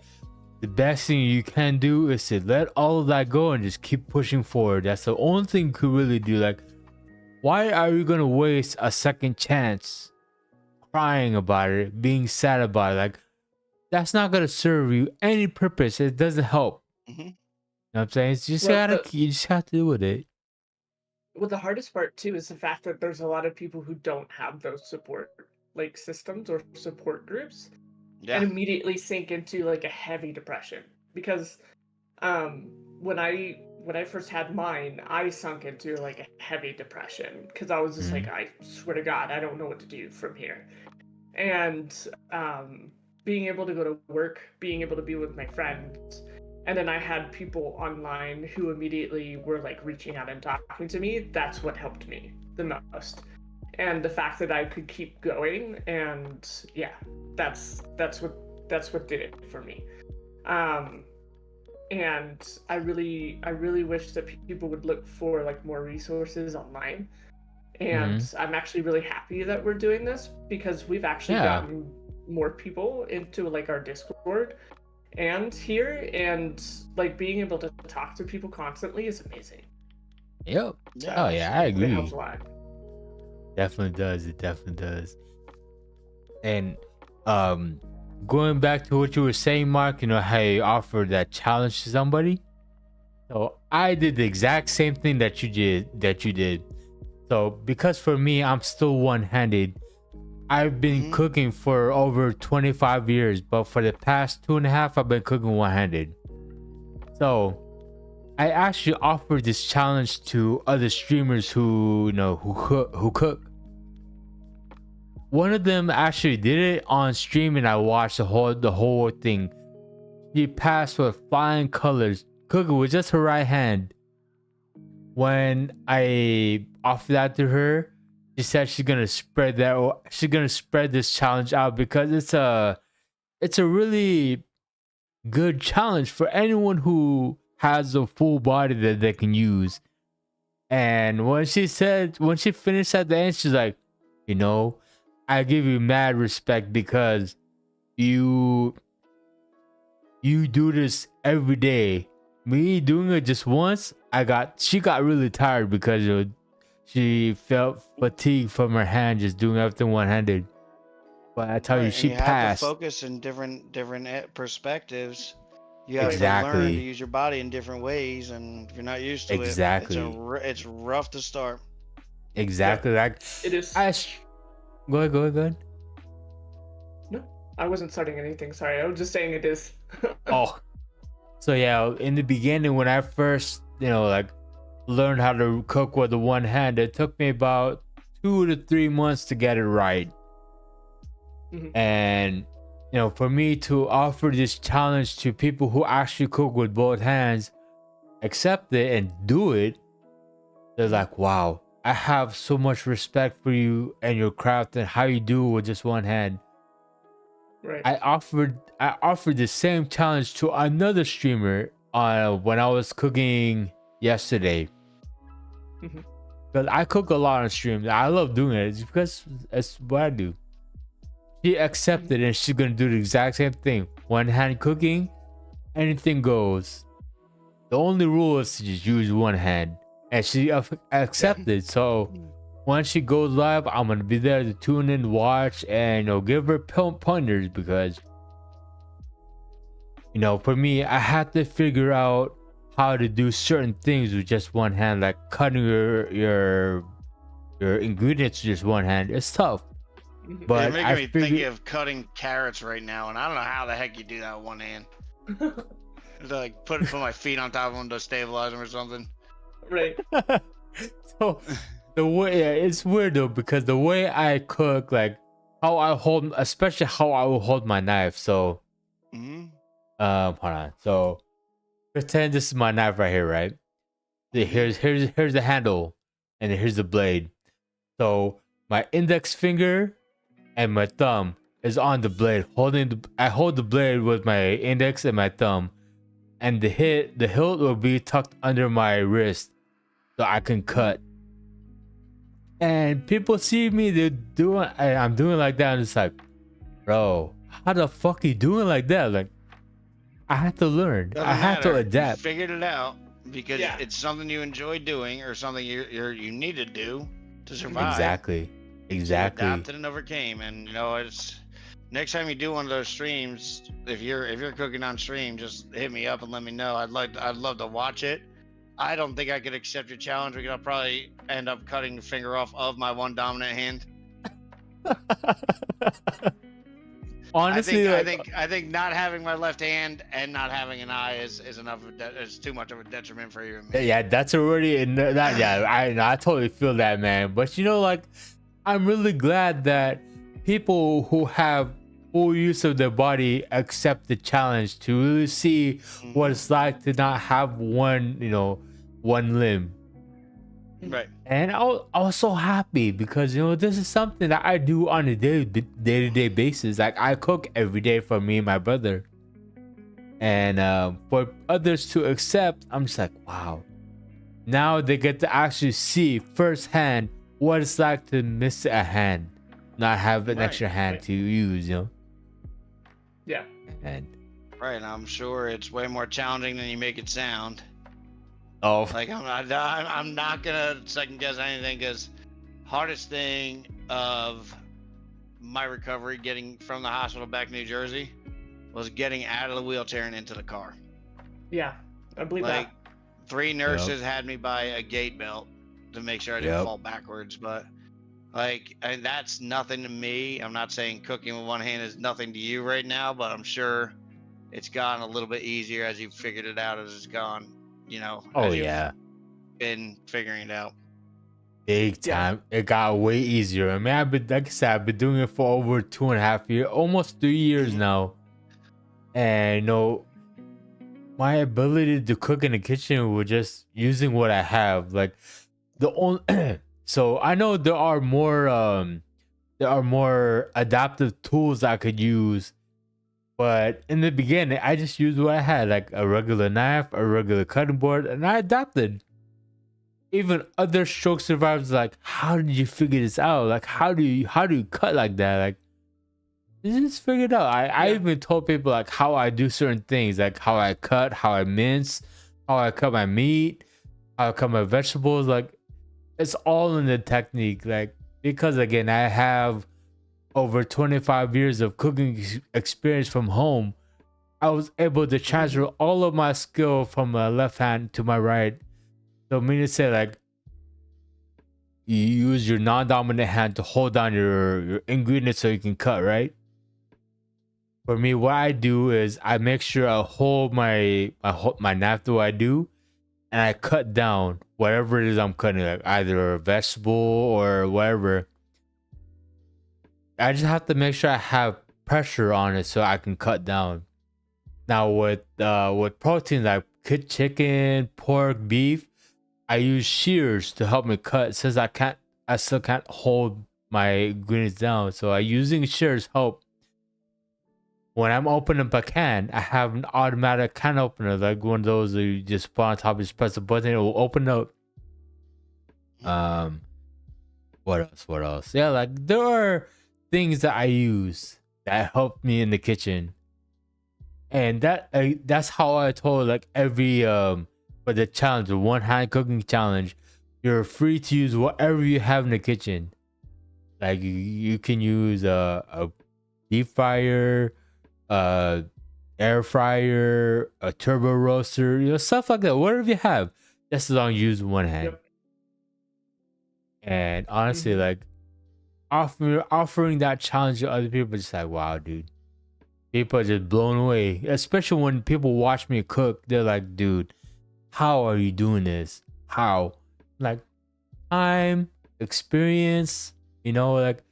The best thing you can do is to let all of that go and just keep pushing forward. That's the only thing you could really do. Like, why are you gonna waste a second chance crying about it, being sad about it? Like, that's not gonna serve you any purpose. It doesn't help. You know what I'm saying? It's just you just have to deal with it. Well, the hardest part too is the fact that there's a lot of people who don't have those support like systems or support groups. And immediately sink into like a heavy depression, because when I first had mine, I sunk into like a heavy depression because I was just like, I swear to God, I don't know what to do from here. And being able to go to work, being able to be with my friends, and then I had people online who immediately were like reaching out and talking to me. That's what helped me the most. And the fact that I could keep going, and that's what did it for me. And I really wish that people would look for like more resources online. And I'm actually really happy that we're doing this, because we've actually gotten more people into like our Discord and here, and like being able to talk to people constantly is amazing. Yep. I agree. It helps a lot. Definitely does. It definitely does. And going back to what you were saying, Mark, how you offered that challenge to somebody. So I did the exact same thing that you did. So because for me, I'm still one-handed. I've been cooking for over 25 years, but for the past 2.5, I've been cooking one-handed. So I actually offered this challenge to other streamers who cook. One of them actually did it on stream, and I watched the whole thing. She passed with flying colors, cooking with just her right hand. When I offered that to her, she said she's gonna spread this challenge out, because it's a really good challenge for anyone who has a full body that they can use. And when she finished at the end, she's like, I give you mad respect, because you do this every day. Me doing it just once, she got really tired because she felt fatigue from her hand just doing everything one-handed. But I tell you, she passed. Have to focus in different perspectives. You have to learn to use your body in different ways, and if you're not used to it, it's rough to start. Exactly. Like it is. Go ahead. No, I wasn't starting anything. Sorry, I was just saying it is. Oh, so in the beginning, when I first, learned how to cook with the one hand, it took me about 2 to 3 months to get it right. And for me to offer this challenge to people who actually cook with both hands, accept it and do it, they're like, wow, I have so much respect for you and your craft and how you do it with just one hand. Right. I offered the same challenge to another streamer when I was cooking yesterday. because I cook a lot on stream. I love doing it. It's because it's what I do. She accepted and she's gonna do the exact same thing. One hand cooking, anything goes. The only rule is to just use one hand, and she accepted. So when she goes live, I'm gonna be there to tune in, watch, and give her pointers because for me, I had to figure out how to do certain things with just one hand, like cutting your ingredients with just one hand. It's tough. But You're making me think of cutting carrots right now, and I don't know how the heck you do that with one hand. Like put my feet on top of them to stabilize them or something. Right. So the way it's weird though, because the way I cook, like how I hold, especially how I will hold my knife. So hold on. So pretend this is my knife right here, right? Here's the handle, and here's the blade. So my index finger and my thumb is on the blade. I hold the blade with my index and my thumb, and the hilt will be tucked under my wrist, so I can cut. And people see me, I'm doing like that, and it's like, bro, how the fuck you doing like that? Like, I had to learn. I had to adapt. You figured it out because it's something you enjoy doing or something you need to do to survive. Exactly. You adapted and overcame, and it's next time you do one of those streams, if you're cooking on stream, just hit me up and let me know. I'd love to watch it. I don't think I could accept your challenge because I'll probably end up cutting the finger off of my one dominant hand. Honestly, I think not having my left hand and not having an eye is enough. Is too much of a detriment for you and me. Yeah, that's already I totally feel that, man. But I'm really glad that people who have full use of their body accept the challenge to really see what it's like to not have one limb. Right. And I was so happy because this is something that I do on a day-to-day basis. Like I cook every day for me and my brother, and for others to accept, I'm just like, wow. Now they get to actually see firsthand what it's like to miss a hand, not have an extra hand to use. Yeah. And right, I'm sure it's way more challenging than you make it sound. Oh, like I'm not gonna second guess anything, because hardest thing of my recovery getting from the hospital back to New Jersey was getting out of the wheelchair and into the car. Yeah, I believe that. 3 nurses had me by a gate belt to make sure I didn't fall backwards, but and that's nothing to me. I'm not saying cooking with one hand is nothing to you right now, but I'm sure it's gotten a little bit easier as you've figured it out as it's gone. Been figuring it out big time. It got way easier. I mean, like I said, I've been doing it for over 2.5 years, almost 3 years now. And my ability to cook in the kitchen with just using what I have, like the only so I know there are more adaptive tools I could use. But in the beginning, I just used what I had, like a regular knife, a regular cutting board, and I adapted. Even other stroke survivors like, how did you figure this out? Like, how do you cut like that? Like, you just figured it out. I even told people like how I do certain things, like how I cut, how I mince, how I cut my meat, how I cut my vegetables. Like, it's all in the technique. Like, because again, I have over 25 years of cooking experience from home. I was able to transfer all of my skill from my left hand to my right. So meaning to say, like, you use your non-dominant hand to hold down your ingredients so you can cut, right? For me, what I do is I make sure I hold my knife the way I do, and I cut down whatever it is I'm cutting, like either a vegetable or whatever. I just have to make sure I have pressure on it so I can cut down. Now with proteins like chicken, pork, beef, I use shears to help me cut since I still can't hold my ingredients down. So using shears help. When I'm opening a can, I have an automatic can opener, like one of those that you just put on top, just press the button, it will open up. What else? What else? Yeah, like there are things that I use that help me in the kitchen, and that's how I told like every for the challenge, the one hand cooking challenge, you're free to use whatever you have in the kitchen. Like you can use a deep fryer, air fryer, a turbo roaster, stuff like that. Whatever you have, just as long as you use one hand. Yep. And honestly, like offering that challenge to other people, just like, wow, dude. People are just blown away. Especially when people watch me cook, they're like, dude, how are you doing this? How? Like time, experience, like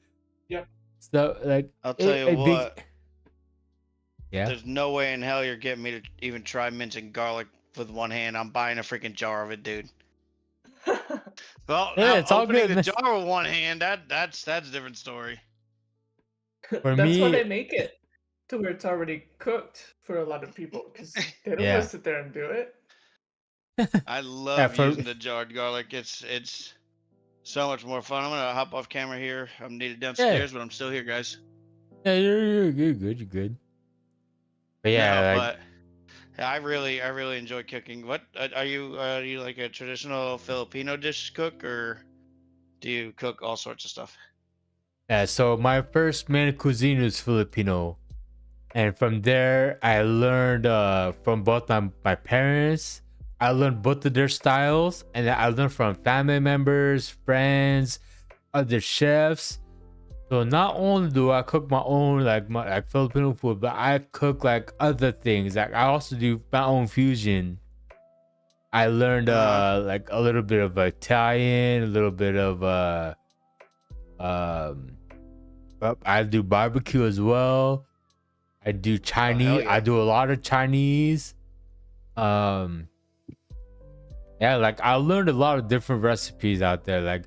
Yep. stuff like I'll tell you what. Yeah. There's no way in hell you're getting me to even try mincing garlic with one hand. I'm buying a freaking jar of it, dude. Well, Yeah, it's all opening good, the man. jar with one hand, that's a different story. For That's why me- they make it to where it's already cooked for a lot of people because they don't Yeah. want to sit there and do it. I love for- using the jarred garlic. It's so much more fun. I'm gonna hop off camera here. I'm needed downstairs, but I'm still here, guys. Yeah, you're good. You're good. But yeah, No, like, but I really enjoy cooking. What are you like a traditional Filipino dish cook, or do you cook all sorts of stuff? yeah. So my first main cuisine was Filipino, and from there I learned from both my parents. I learned both of their styles, and I learned from family members, friends, other chefs. So not only do I cook my own like Filipino food, but I cook like other things. Like I also do my own fusion. I learned like a little bit of Italian, a little bit of I do barbecue as well. I do Chinese. yeah. I do a lot of Chinese. Yeah, like I learned a lot of different recipes out there. Like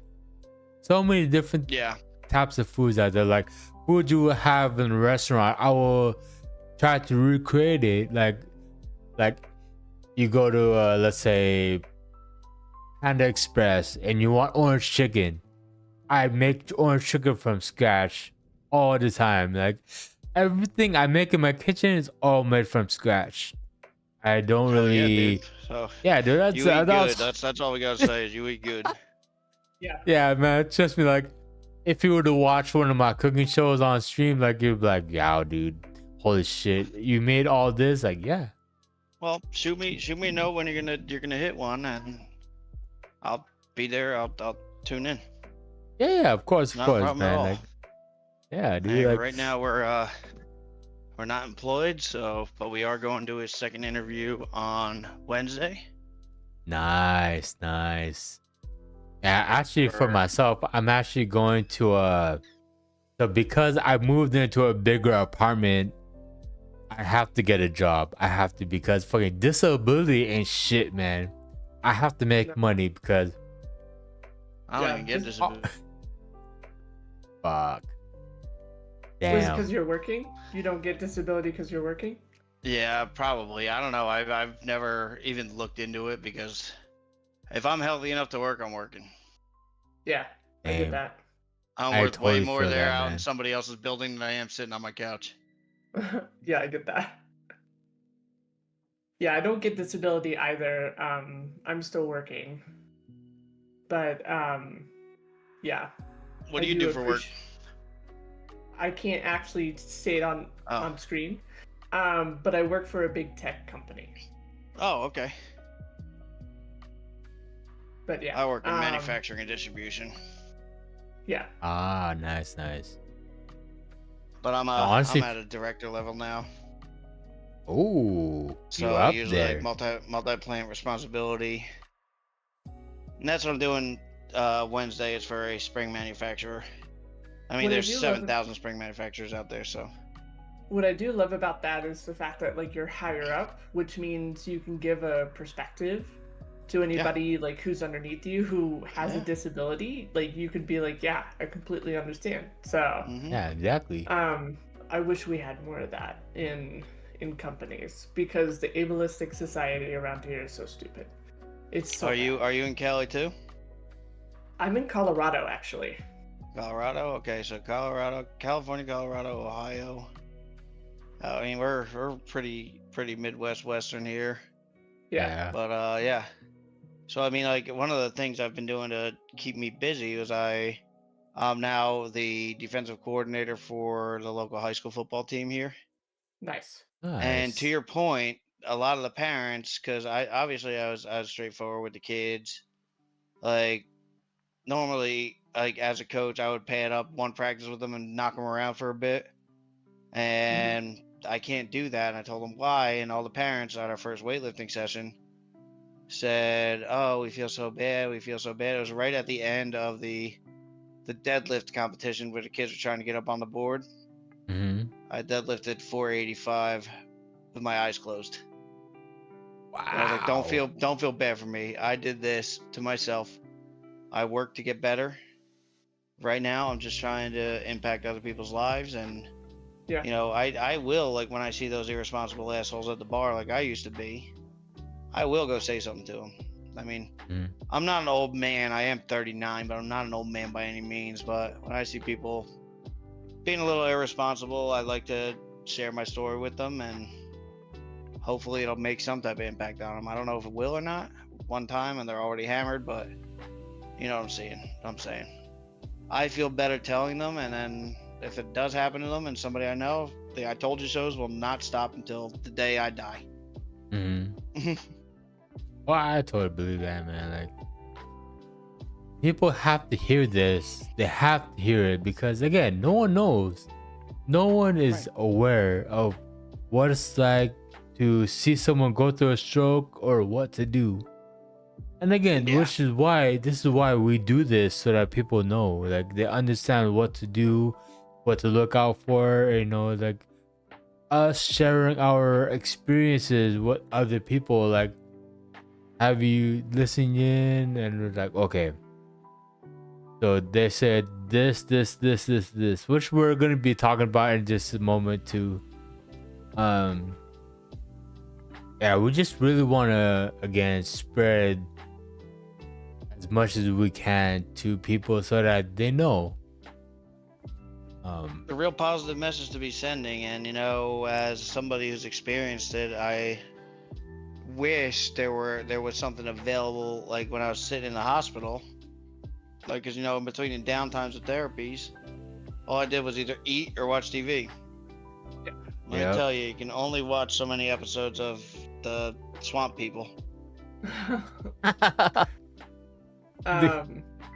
so many different Yeah. types of foods out there. Like food you will have in a restaurant, I will try to recreate it. Like you go to let's say Panda Express and you want orange chicken. I make orange chicken from scratch all the time. Like everything I make in my kitchen is all made from scratch. I don't Hell really. Yeah, dude. So Yeah, dude. That's you eat good. that's That's all we gotta say is you eat good. yeah, man. Trust me. Like, if you were to watch one of my cooking shows on stream, like you'd be like, "Yo, dude, holy shit, you made all this!" Like, yeah, Well, shoot me a note when you're gonna hit one, and I'll be there. I'll tune in. yeah, of course, Not a problem at man. all. Like, yeah, dude. Hey, Like, right now we're not employed, but we are going to do a second interview on Wednesday. nice. Yeah, actually, for Sure. myself, I'm actually going to so because I moved into a bigger apartment, I have to get a job. I have to because fucking disability ain't shit, man. I have to make money because I don't Yeah, even get just- this. fuck. Was it Damn. because you're working? You don't get disability because you're working? Yeah, probably. I don't know. I've never even looked into it because if I'm healthy enough to work, I'm working. Yeah, I Damn. get that. I'm I worth totally way more feel there that, out man. in somebody else's building than I am sitting on my couch. Yeah, I get that. Yeah, I don't get disability either. I'm still working. But yeah. What do I you do for work? I can't actually say it on Oh. screen. But I work for a big tech company. Oh, okay. But yeah. I work in manufacturing and distribution, Yeah. Ah, nice. but I'm Honestly- I'm at a director level now. Ooh, So you up usually there? like multi-plant responsibility, and that's what I'm doing. Wednesday is for a spring manufacturer. I mean, What I there's do love- 7,000 spring manufacturers out there, so What I do love about that is the fact that like you're higher up, which means you can give a perspective to anybody like who's underneath you who has a Yeah. disability. Like you could be like, yeah, I completely understand. So mhm. Yeah, exactly. I wish we had more of that in companies because the ableistic society around here is so stupid. It's so Are bad. you in Cali too? I'm in Colorado, actually. Colorado. Okay, so Colorado, California, Colorado, Ohio. I mean, we're pretty Midwest Western here. Yeah. But yeah. So I mean, like one of the things I've been doing to keep me busy is I'm now the defensive coordinator for the local high school football team here. Nice. And to your point, a lot of the parents, because I was straightforward with the kids. Like normally, like as a coach, I would pad up one practice with them and knock them around for a bit. And I can't do that. And I told them why. And all the parents at our first weightlifting session said, "Oh, we feel so bad. We feel so bad." It was right at the end of the deadlift competition where the kids were trying to get up on the board. Mm-hmm. I deadlifted 485 with my eyes closed. Wow. I was like, don't feel bad for me. I did this to myself. I worked to get better. Right now, I'm just trying to impact other people's lives. And, Yeah. you know, I will, like when I see those irresponsible assholes at the bar like I used to be, I will go say something to them. I mean, I'm not an old man. I am 39, but I'm not an old man by any means. But when I see people being a little irresponsible, I like to share my story with them, and hopefully it'll make some type of impact on them. I don't know if it will or not one time and they're already hammered, but you know what I'm saying. I feel better telling them, and then if it does happen to them and somebody I know, the I told you so's will not stop until the day I die. Well, I totally believe that, man. Like, people have to hear this. They have to hear it because, again, no one knows. No one is aware of what it's like to see someone go through a stroke or what to do. And again, this is why we do this, so that people know, like, they understand what to do, what to look out for. You know, like us sharing our experiences with other people, like, have you listened in and we're like, okay, so they said this, which we're gonna be talking about in just a moment too. Yeah, we just really want to again spread as much as we can to people so that they know. A real positive message to be sending, and you know, as somebody who's experienced it, I wish there was something available, like when I was sitting in the hospital, like, because you know, in between the downtimes of therapies, all I did was either eat or watch TV. Let me tell you, you can only watch so many episodes of the Swamp People.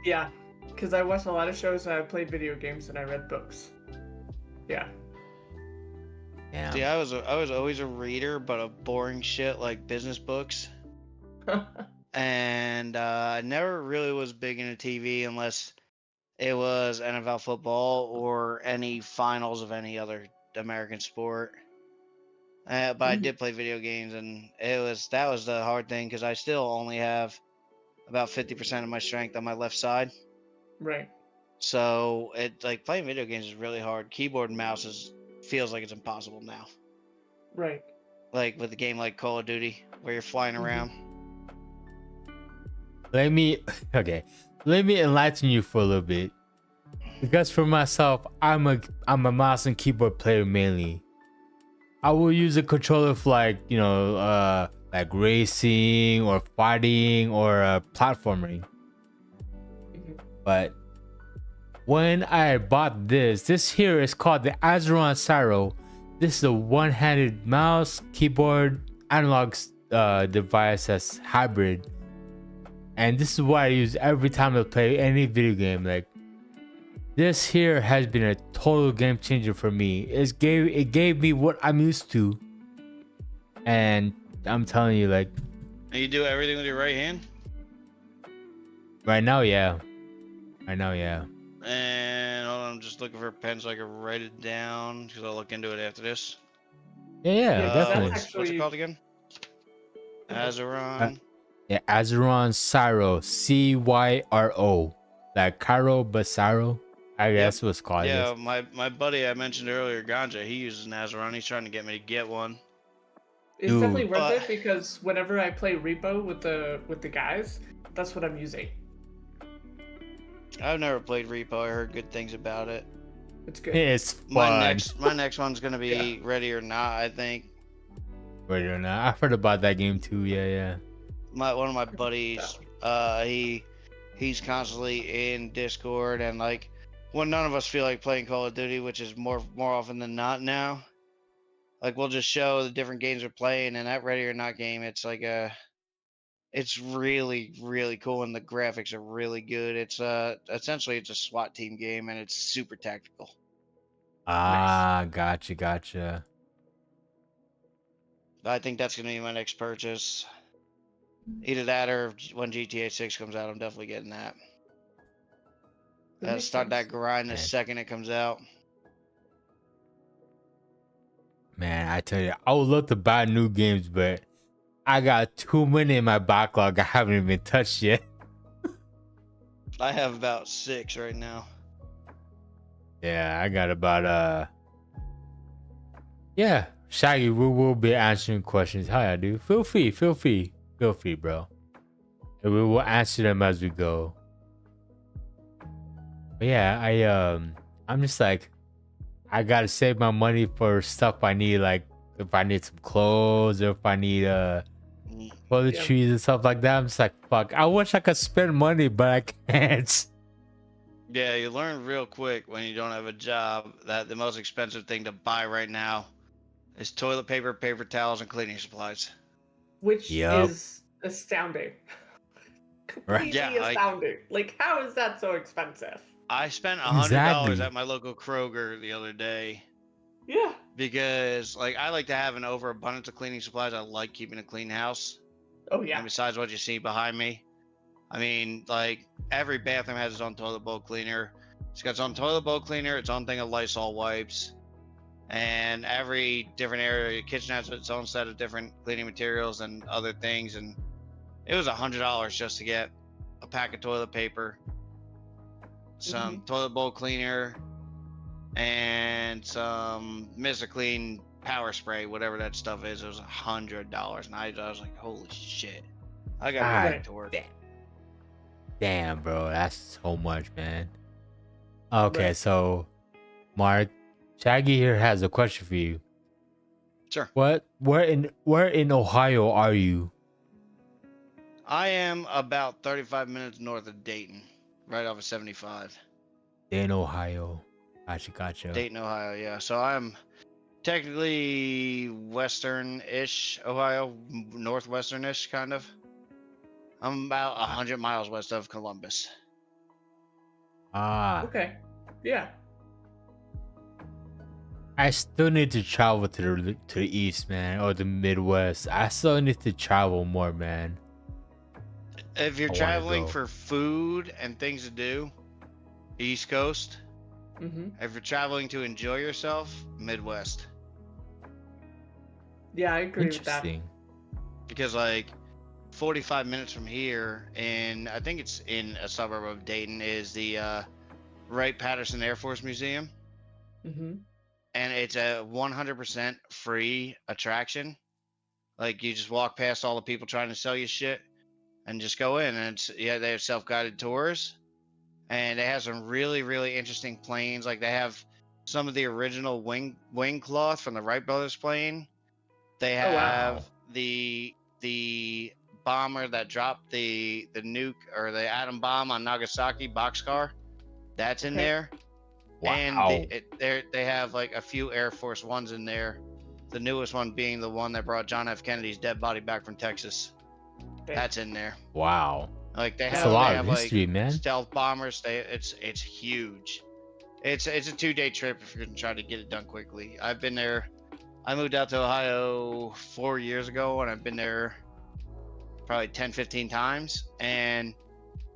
Yeah, because I watched a lot of shows, I played video games, and I read books. Yeah. See, I was always a reader, but of boring shit like business books. And I never really was big into TV unless it was NFL football or any finals of any other American sport. But I did play video games, and that was the hard thing, because I still only have about 50% of my strength on my left side. Right. So it, like, playing video games is really hard. Keyboard and mouse feels like it's impossible now. Right. Like with a game like Call of Duty, where you're flying around. Let me enlighten you for a little bit, because for myself, I'm a mouse and keyboard player mainly. I will use a controller for, like, you know, like racing or fighting or platforming. But when I bought this here is called the Azeron Syro. This is a one-handed mouse, keyboard, analog device that's hybrid. And this is what I use every time I play any video game. Like, this here has been a total game changer for me. It gave me what I'm used to. And I'm telling you, like, And you do everything with your right hand? right now, yeah. And hold on, I'm just looking for a pen so I can write it down, because I'll look into it after this. Yeah, definitely. What's it called again? Azeron. Yeah, Azeron Syro, Cyro, like Cairo but Syro. I guess what's called. Yeah, my buddy I mentioned earlier, Ganja, he uses an Azeron. He's trying to get me to get one. It's definitely worth it, because whenever I play Repo with the guys, that's what I'm using. I've never played Repo. I heard good things about it. It's good. It's fun. My next one's gonna be Ready or Not. I think Ready or Not. I've heard about that game too. Yeah. one of my buddies, he's constantly in Discord, and like when none of us feel like playing Call of Duty, which is more often than not now, like we'll just show the different games we're playing, and that Ready or Not game, it's like it's really, really cool, and the graphics are really good. It's essentially it's a SWAT team game, and it's super tactical. Ah, gotcha. I think that's gonna be my next purchase. Either that or when GTA 6 comes out, I'm definitely getting that. Makes Start that sense. grind the Man. second it comes out. Man, I tell you, I would love to buy new games, but I got too many in my backlog I haven't even touched yet. I have about 6 right now. Yeah, I got about yeah, Shaggy, we will be answering questions. Hi, dude. Feel free, bro. And we will answer them as we go. But yeah, I'm just like, I gotta save my money for stuff I need, like if I need some clothes or if I need toiletries and stuff like that. I'm just like, fuck. I wish I could spend money, but I can't. Yeah, you learn real quick when you don't have a job that the most expensive thing to buy right now is toilet paper, paper towels, and cleaning supplies. Which Yup. is astounding. Right. Completely Yeah, like- astounding. Like, how is that so expensive? I spent $100 Exactly. at my local Kroger the other day Yeah. because, like, I like to have an overabundance of cleaning supplies. I like keeping a clean house. Oh yeah. And besides what you see behind me, I mean, like, every bathroom has its own toilet bowl cleaner. It's got its own toilet bowl cleaner, its own thing of Lysol wipes, and every different area of your kitchen has its own set of different cleaning materials and other things. And it was $100 just to get a pack of toilet paper, some toilet bowl cleaner, and some Mr. Clean power spray, whatever that stuff is. It was $100, and I was like, holy shit, I gotta God go back to work. Damn, bro, that's so much, man. Okay, Right. so Mark, Shaggy here has a question for you. Sure. Where in Ohio are you? I am about 35 minutes north of Dayton, right off of 75. In Ohio. Gotcha. Dayton, Ohio, yeah. So I'm technically western-ish Ohio, northwestern-ish kind of. I'm about 100 miles west of Columbus. Ah, Okay. Yeah. I still need to travel to the east, man, or the Midwest. I still need to travel more, man. If you're I wanna traveling go. for food and things to do, East Coast. Mm-hmm. If you're traveling to enjoy yourself, Midwest. Yeah, I agree with that. Interesting. Because like 45 minutes from here, and I think it's in a suburb of Dayton, is the Wright-Patterson Air Force Museum. Mm-hmm. And it's a 100% free attraction. Like you just walk past all the people trying to sell you shit and just go in, and they have self-guided tours, and they have some really, really interesting planes. Like they have some of the original wing cloth from the Wright brothers plane. They Oh, have wow. the bomber that dropped the nuke or the atom bomb on Nagasaki, boxcar. That's in Okay. there. Wow. And they have like a few Air Force Ones in there. The newest one being the one that brought John F. Kennedy's dead body back from Texas. Damn. That's in there. Wow. Like they That's have, a lot they of have history, like man. stealth bombers. It's huge. It's a 2-day trip if you're gonna try to get it done quickly. I've been there. I moved out to Ohio 4 years ago, and I've been there probably 10, 15 times, and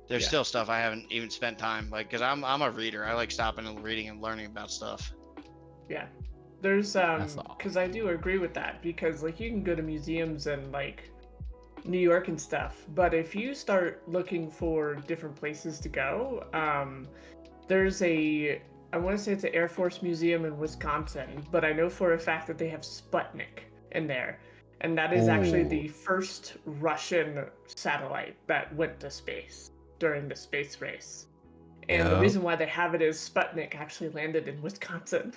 there's Yeah. still stuff I haven't even spent time, like, because I'm a reader. I like stopping and reading and learning about stuff. Yeah. There's That's all. because I do agree with that, because like you can go to museums and like New York and stuff, but if you start looking for different places to go, there's I want to say it's an Air Force Museum in Wisconsin, but I know for a fact that they have Sputnik in there, and that is actually Ooh. the first Russian satellite that went to space during the space race. And the Yeah. reason why they have it is Sputnik actually landed in Wisconsin.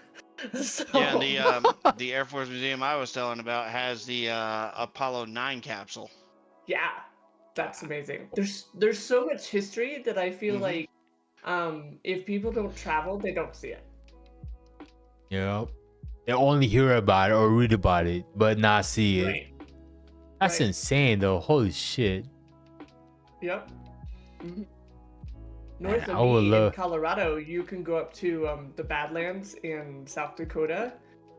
So, Yeah, and the Air Force Museum I was telling about has the Apollo 9 capsule. yeah, that's amazing. There's so much history that I feel Mhm. like if people don't travel, they don't see it. Yep. They only hear about it or read about it, but not see it. Right. That's Right. insane, though. Holy shit. Yep. Mhm. North I of would me in love- Colorado, you can go up to the Badlands in South Dakota,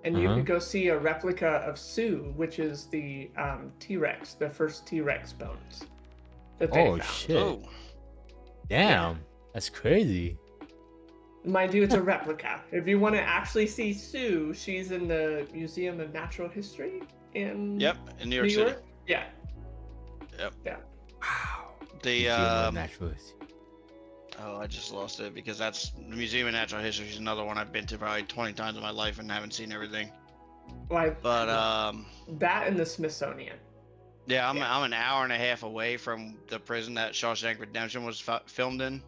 and you Uh-huh. can go see a replica of Sue, which is the T-Rex, the first T-Rex bones that they Oh found. shit. Oh, Damn. That's crazy. Mind you, it's a replica. If you want to actually see Sue, she's in the Museum of Natural History in yep, in New York New City. York. Yeah. Yep. Yeah. Wow. The Museum of Natural History. oh, I just lost it because that's the Museum of Natural History is another one I've been to probably 20 times in my life and haven't seen everything. Why? But that and the Smithsonian. yeah, I'm Yeah. I'm an hour and a half away from the prison that Shawshank Redemption was filmed in,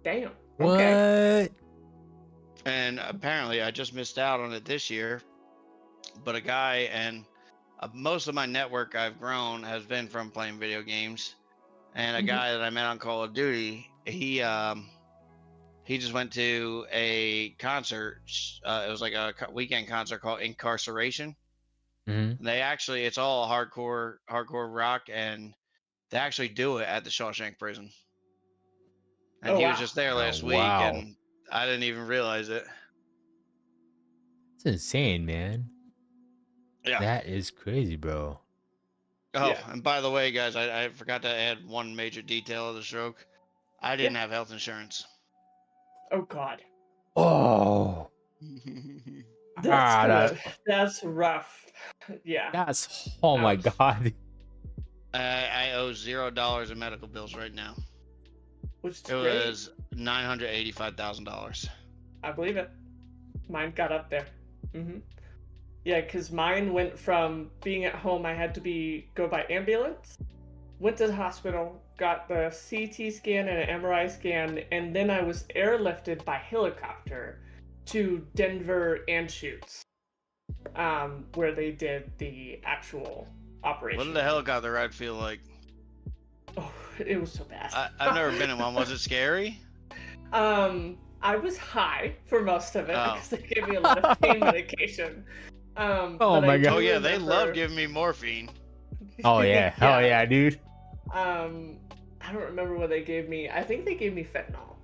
Damn. What? Okay. and apparently I just missed out on it this year. But a guy and most of my network I've grown has been from playing video games, and a Mhm. guy that I met on Call of Duty, he just went to a concert. It was like a weekend concert called Incarceration. Mhm. And they actually, it's all hardcore rock, and they actually do it at the Shawshank prison. And Oh, he was wow. just there Oh, last week, wow. and I didn't even realize it. It's insane, man. Yeah. That is crazy, bro. Oh, Yeah. and by the way, guys, I forgot to add one major detail of the stroke. I didn't have health insurance. Oh God. Oh. That's that's rough. Yeah. That's oh my Ouch. god. I owe $0 in medical bills right now. Which is It great. was $985,000. I believe it. Mine got up there. Yeah, because mine went from being at home, I had to go by ambulance, went to the hospital, got the CT scan and an MRI scan, and then I was airlifted by helicopter to Denver Anschutz, where they did the actual operation. What did the helicopter ride feel like? Oh, it was so bad. I've never been in one. Was it scary? I was high for most of it Oh. because they gave me a lot of pain medication. Oh But my I God. do Oh yeah, they love remember- giving me morphine. Oh yeah. Oh yeah, dude. I don't remember what they gave me. I think they gave me fentanyl.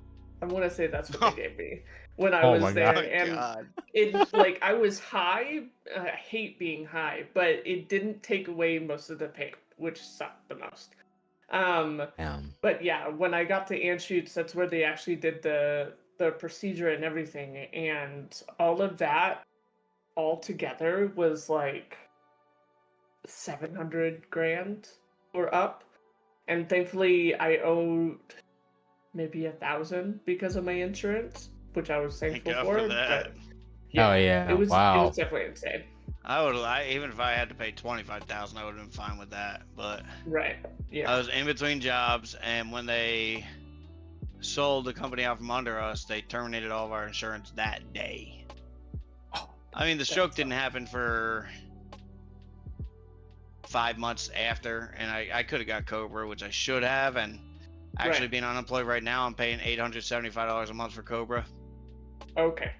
I want to say that's what they gave me when I Oh was my there. God. And God. it like I was high. I hate being high, but it didn't take away most of the pain, which sucked the most. Damn. But yeah, when I got to Anschutz, that's where they actually did the procedure and everything, and all of that all together was like 700 grand or up. And thankfully, I owed maybe 1,000 because of my insurance, which I was Thank thankful God for. for that. But Oh yeah. it was Wow. definitely insane. Even if I had to pay 25,000, I would have been fine with that. But Right? Yeah. I was in between jobs, and when they sold the company out from under us, they terminated all of our insurance that day. I mean, the stroke didn't happen for 5 months after, and I could have got Cobra, which I should have. And actually, Right. being unemployed right now, I'm paying $875 a month for Cobra. Okay.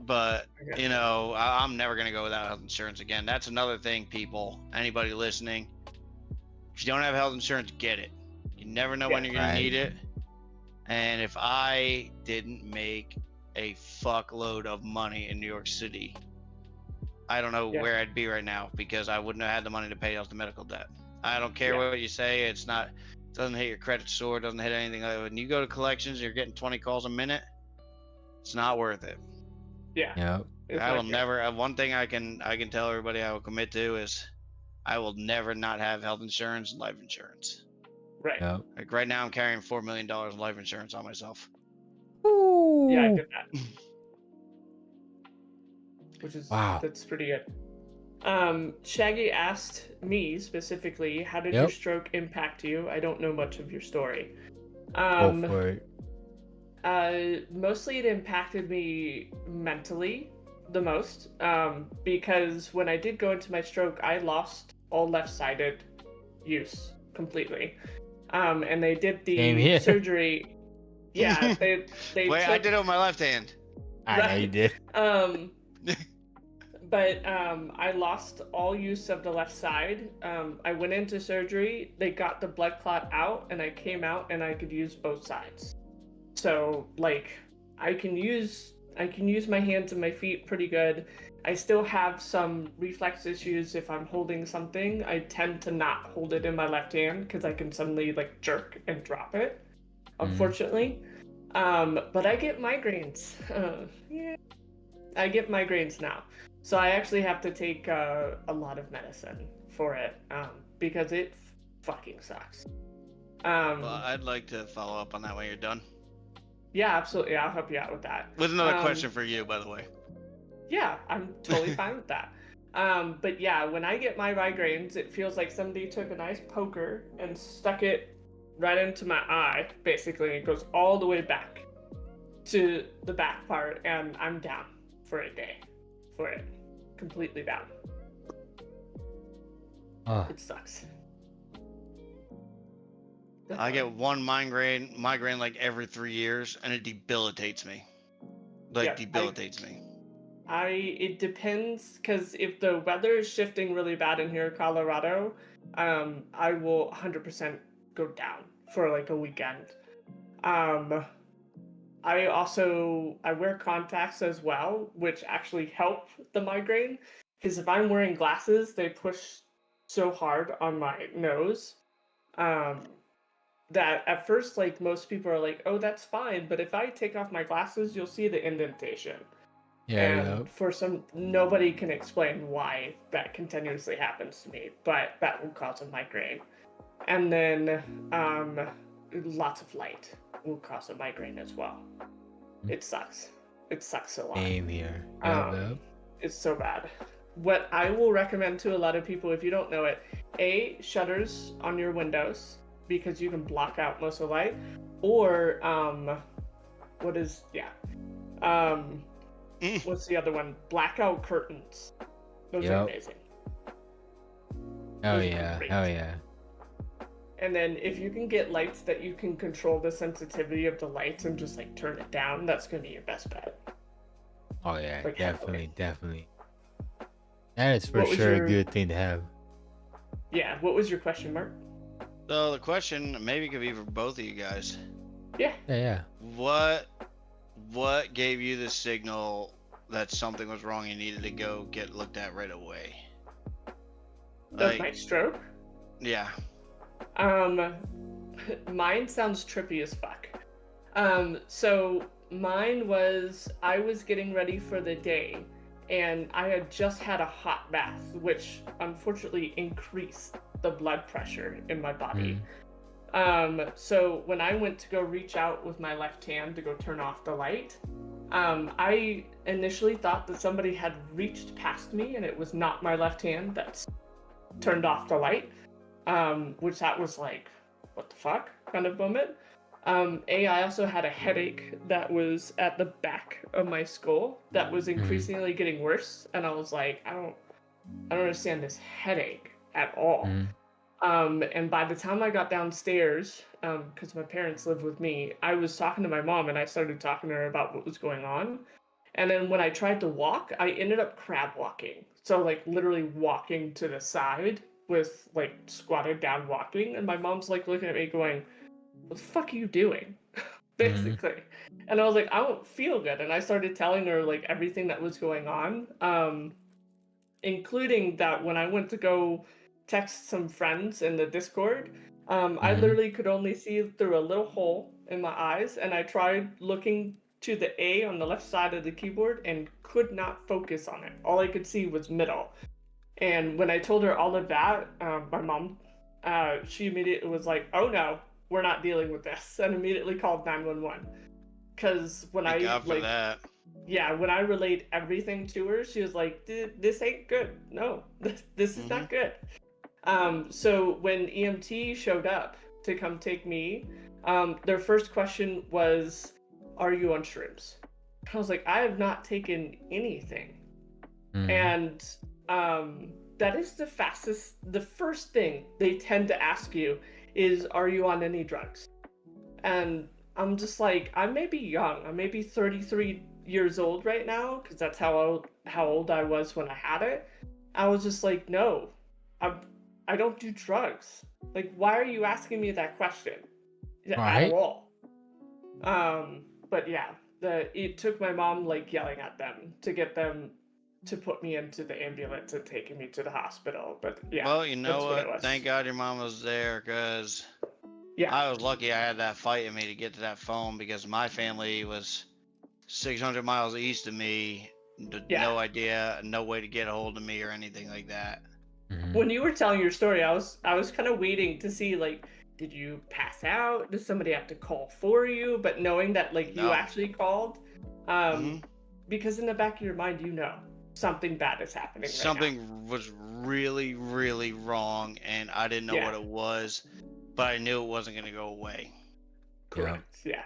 But Okay. you know, I'm never gonna go without health insurance again. That's another thing, people. Anybody listening, if you don't have health insurance, get it. You never know when Yeah. you're gonna Right. need it. And if I didn't make a fuckload of money in New York City, I don't know Yeah. where I'd be right now, because I wouldn't have had the money to pay off the medical debt. I don't care Yeah. what you say. It doesn't hit your credit score, doesn't hit anything. When you go to collections, you're getting 20 calls a minute. It's not worth it. Yeah. Yep. It's I will like- never. One thing I can tell everybody I will commit to is I will never not have health insurance and life insurance. Right. Yep. Like right now, I'm carrying $4 million in life insurance on myself. Yeah, I Ooh. did that. Which is Wow. that's pretty good. Shaggy asked me specifically, how did Yep. your stroke impact you? I don't know much of your story. Go for it. Mostly it impacted me mentally the most, because when I did go into my stroke, I lost all left-sided use completely. And they did Same the here. surgery. Yeah, they Wait, took, I did it with my left hand. I know you did. But I lost all use of the left side. I went into surgery, they got the blood clot out, and I came out and I could use both sides. So like I can use my hands and my feet pretty good. I still have some reflex issues if I'm holding something. I tend to not hold it in my left hand because I can suddenly like jerk and drop it, unfortunately. But I get migraines. Yeah, I get migraines now. So I actually have to take a lot of medicine for it, because it fucking sucks. Well, I'd like to follow up on that when you're done. Yeah, absolutely. I'll help you out with that. With another question for you, by the way. Yeah, I'm totally fine with that. But yeah, when I get my migraines, it feels like somebody took a nice poker and stuck it right into my eye, basically. It goes all the way back to the back part, and I'm down for a day for it. Completely down. It sucks. I get one migraine like every 3 years, and it debilitates me. Debilitates me. It depends, because if the weather is shifting really bad in here in Colorado, I will 100% go down for like a weekend. I wear contacts as well, which actually help the migraine, because if I'm wearing glasses, they push so hard on my nose, that at first, like, most people are like, oh, that's fine, but if I take off my glasses, you'll see the indentation. Yeah. And nobody can explain why that continuously happens to me, but that will cause a migraine. And then lots of light will cause a migraine as well. It sucks. It sucks a lot. Same here. It's so bad. What I will recommend to a lot of people, if you don't know it, shutters on your windows, because you can block out most of the light, or what's the other one? Blackout curtains. Those are amazing. Oh yeah. And then if you can get lights that you can control the sensitivity of the lights and just like turn it down, that's gonna be your best bet. Oh yeah, Like, definitely. That is for sure a good thing to have. Yeah, what was your question, Mark? So the question maybe could be for both of you guys. Yeah. What gave you the signal that something was wrong and needed to go get looked at right away? My stroke? Yeah. Mine sounds trippy as fuck. So mine was, I was getting ready for the day, and I had just had a hot bath, which unfortunately increased the blood pressure in my body. So when I went to go reach out with my left hand to go turn off the light, I initially thought that somebody had reached past me, and it was not my left hand that's turned off the light, which that was like, what the fuck kind of moment. I also had a headache that was at the back of my skull that was increasingly getting worse, and I was like, I don't understand this headache at all. And by the time I got downstairs, because my parents live with me, I was talking to my mom, and I started talking to her about what was going on. And then when I tried to walk, I ended up crab walking. So like literally walking to the side with like squatted down walking. And my mom's like looking at me going, what the fuck are you doing? Basically. And I was like, I don't feel good. And I started telling her like everything that was going on, including that when I went to go text some friends in the Discord, I literally could only see through a little hole in my eyes, and I tried looking to the A on the left side of the keyboard and could not focus on it. All I could see was middle. And when I told her all of that, my mom, she immediately was like, oh no, we're not dealing with this, and immediately called 911. Because when Thank God for that. Yeah, when I relayed everything to her, she was like, this ain't good. No, this is not good. So when EMT showed up to come take me, their first question was, are you on shrooms? I was like, I have not taken anything. Mhm. And that is the first thing they tend to ask you is, are you on any drugs? And I'm just like, I may be young. I may be 33 years old right now, because that's how old I was when I had it. I was just like, no, I don't do drugs. Like, why are you asking me that question? Right. At all. But yeah, it took my mom like yelling at them to get them to put me into the ambulance and taking me to the hospital. But yeah. Well, you know that's it what? was. Thank God your mom was there, because Yeah. I was lucky I had that fight in me to get to that phone, because my family was 600 miles east of me. Yeah. No idea, no way to get a hold of me or anything like that. Mhm. When you were telling your story, I was kind of waiting to see, like, did you pass out? Did somebody have to call for you? But knowing that, like, you No. actually called, Mhm. because in the back of your mind, you know something bad is happening. Something was really, really wrong, and I didn't know Yeah. what it was, but I knew it wasn't going to go away. Correct. Yeah.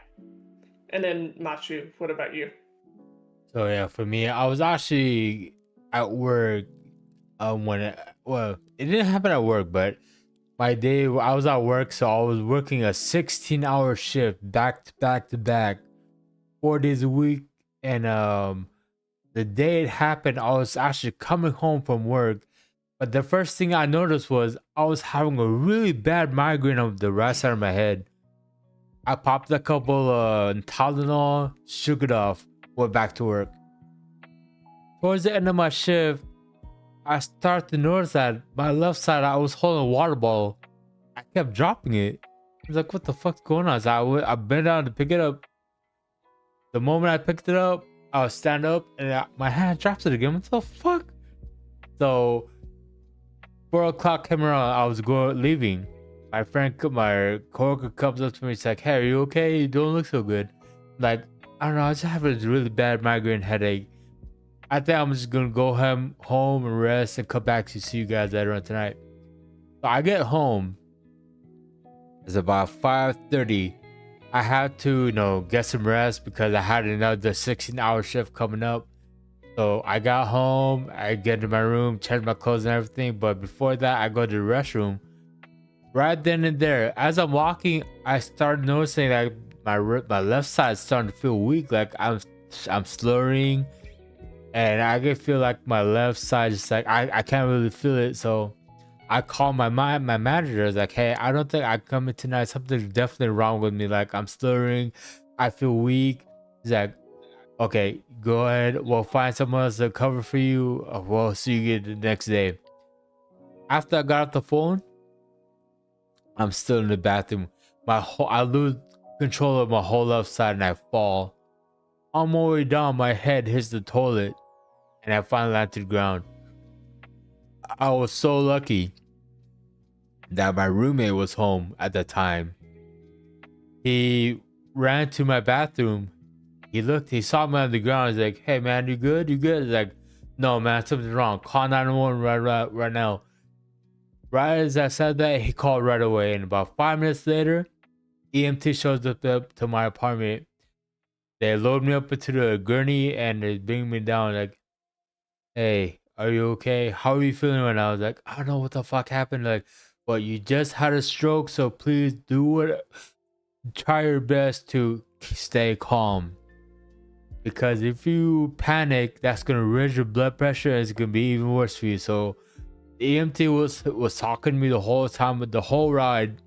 And then Machu, what about you? So yeah, for me, I was actually at work well, it didn't happen at work, but my day I was at work, so I was working a 16-hour shift back to back to back, 4 days a week, and the day it happened, I was actually coming home from work, but the first thing I noticed was I was having a really bad migraine on the right side of my head. I popped a couple Tylenol, shook it off, went back to work. Towards the end of my shift, I started to notice that my left side, I was holding a water bottle. I kept dropping it. I was like, what the fuck's going on? So I bent down to pick it up. The moment I picked it up, I would stand up and my hand drops it again. What the fuck? So 4 o'clock came around, I was leaving. My coworker comes up to me. She's like, hey, are you okay? You don't look so good. I'm like, I don't know. I just have a really bad migraine headache. I think I'm just going to go home and rest and come back to see you guys later on tonight. So I get home. It's about 5:30. I had to, get some rest because I had another 16-hour shift coming up. So I got home. I get into my room, change my clothes and everything. But before that, I go to the restroom. Right then and there, as I'm walking, I started noticing that my left side is starting to feel weak. Like I'm slurring, and I can feel like my left side just like I can't really feel it. So I call my manager. I was like, hey, I don't think I come in tonight. Something's definitely wrong with me. Like I'm slurring, I feel weak. He's like, okay, go ahead. We'll find someone else to cover for you. We'll see you the next day. After I got off the phone, I'm still in the bathroom. I lose control of my whole left side and I fall. On my way down, my head hits the toilet and I finally land to the ground. I was so lucky that my roommate was home at the time. He ran to my bathroom. He saw me on the ground. He's like, hey man, you good? You good? He's like, no man, something's wrong. Call 911 right now. Right as I said that, he called right away. And about 5 minutes later, EMT shows up to my apartment. They load me up into the gurney and they bring me down like, hey, are you okay? How are you feeling right now? I was like, I don't know what the fuck happened. Like, well, you just had a stroke, so please try your best to stay calm. Because if you panic, that's gonna raise your blood pressure and it's gonna be even worse for you. So the EMT was talking to me the whole time, with the whole ride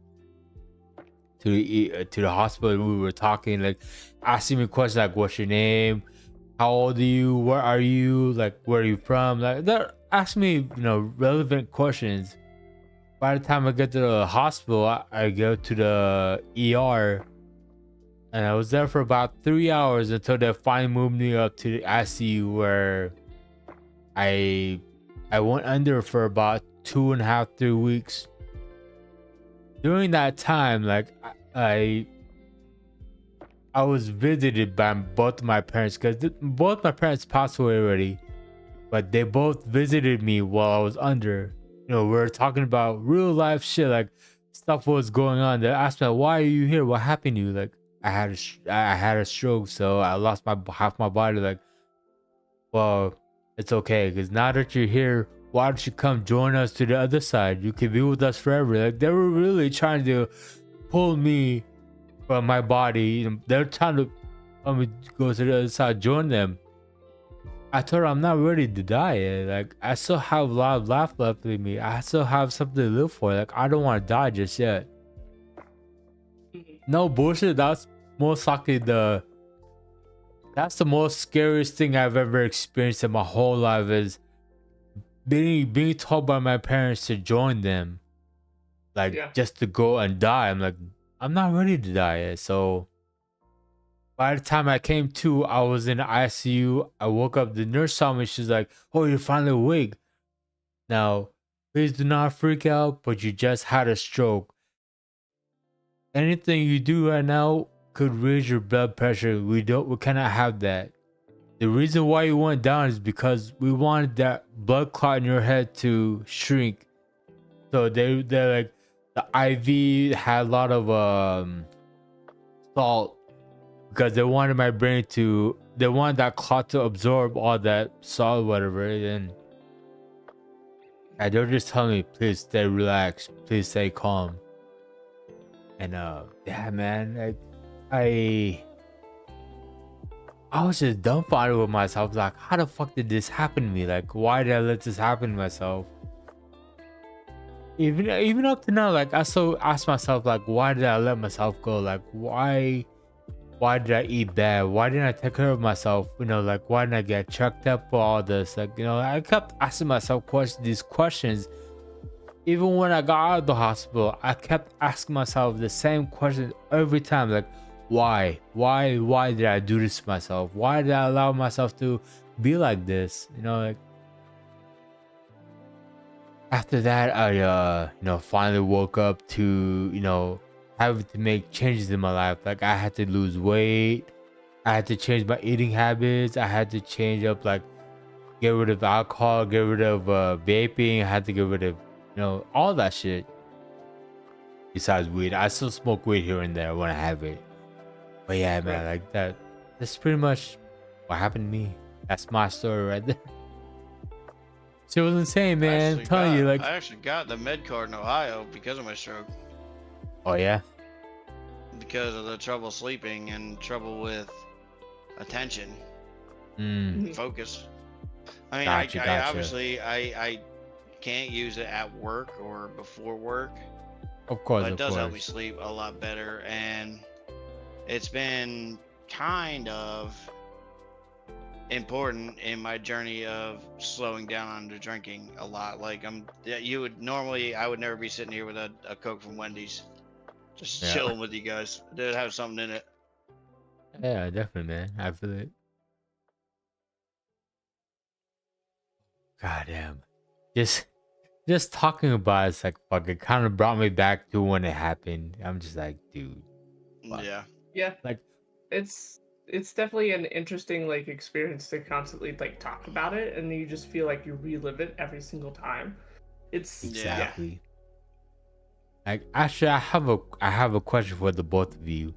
to the hospital. We were talking, like asking me questions like, what's your name? How old are you? Where are you? Like, where are you from? Like, they're asking me, relevant questions. By the time I get to the hospital, I go to the ER, and I was there for about 3 hours until they finally moved me up to the ICU, where I went under for about 2.5, 3 weeks. During that time, like I was visited by both my parents, because both my parents passed away already, but they both visited me while I was under. We were talking about real life shit, like stuff was going on. They asked me, why are you here? What happened to you? Like, I had a stroke, so I lost my half my body. Like, well, it's okay, because now that you're here, why don't you come join us to the other side? You can be with us forever. Like, they were really trying to pull me from my body. They're trying to let me go to the other side, join them. I told her I'm not ready to die yet. Like, I still have a lot of life left in me. I still have something to live for. Like, I don't want to die just yet. No bullshit. That's most likely that's the most scariest thing I've ever experienced in my whole life, is being told by my parents to join them, like just to go and die. I'm like, I'm not ready to die yet. So by the time I came to, I was in the ICU. I woke up. The nurse saw me. She's like, "Oh, you're finally awake. Now, please do not freak out. But you just had a stroke. Anything you do right now could raise your blood pressure. We cannot have that. The reason why you went down is because we wanted that blood clot in your head to shrink. So they're like, the IV had a lot of salt, because they wanted my brain to, they wanted that clot to absorb all that salt, whatever. And they're just telling me, please stay relaxed, please stay calm. And yeah, man, like, I was just dumbfounded with myself. Like, how the fuck did this happen to me? Like, why did I let this happen to myself? Even up to now, like, I still ask myself, like, why did I let myself go? Like, why did I eat bad? Why didn't I take care of myself? You know, like, why didn't I get checked up for all this? Like, you know, I kept asking myself these questions. Even when I got out of the hospital, I kept asking myself the same question every time. Like, why did I do this to myself? Why did I allow myself to be like this? You know, like, after that, I you know, finally woke up to, you know, having to make changes in my life. Like, I had to lose weight, I had to change my eating habits, I had to change up, like, get rid of alcohol, get rid of vaping, I had to get rid of, you know, all that shit. Besides weed, I still smoke weed here and there when I have it. But yeah, man, like, that's pretty much what happened to me. That's my story right there. Shit was insane, man. I'm telling you, like, I actually got the med card in Ohio because of my stroke. oh yeah, Because of the trouble sleeping and trouble with attention, focus. I mean, Gotcha. I obviously I can't use it at work or before work, Of course, but it of does course. help me sleep a lot better. And it's been kind of important in my journey of slowing down on the drinking a lot. Like, I would never be sitting here with a Coke from Wendy's, just chilling with you guys. It'd have something in it. Yeah, definitely, man. I feel it. God damn. Just talking about it's like, fuck, it kind of brought me back to when it happened. I'm just like, dude. Fuck. Yeah, Like, it's definitely an interesting, like, experience to constantly, like, talk about it, and you just feel like you relive it every single time. It's exactly. Like, actually, I have a question for the both of you,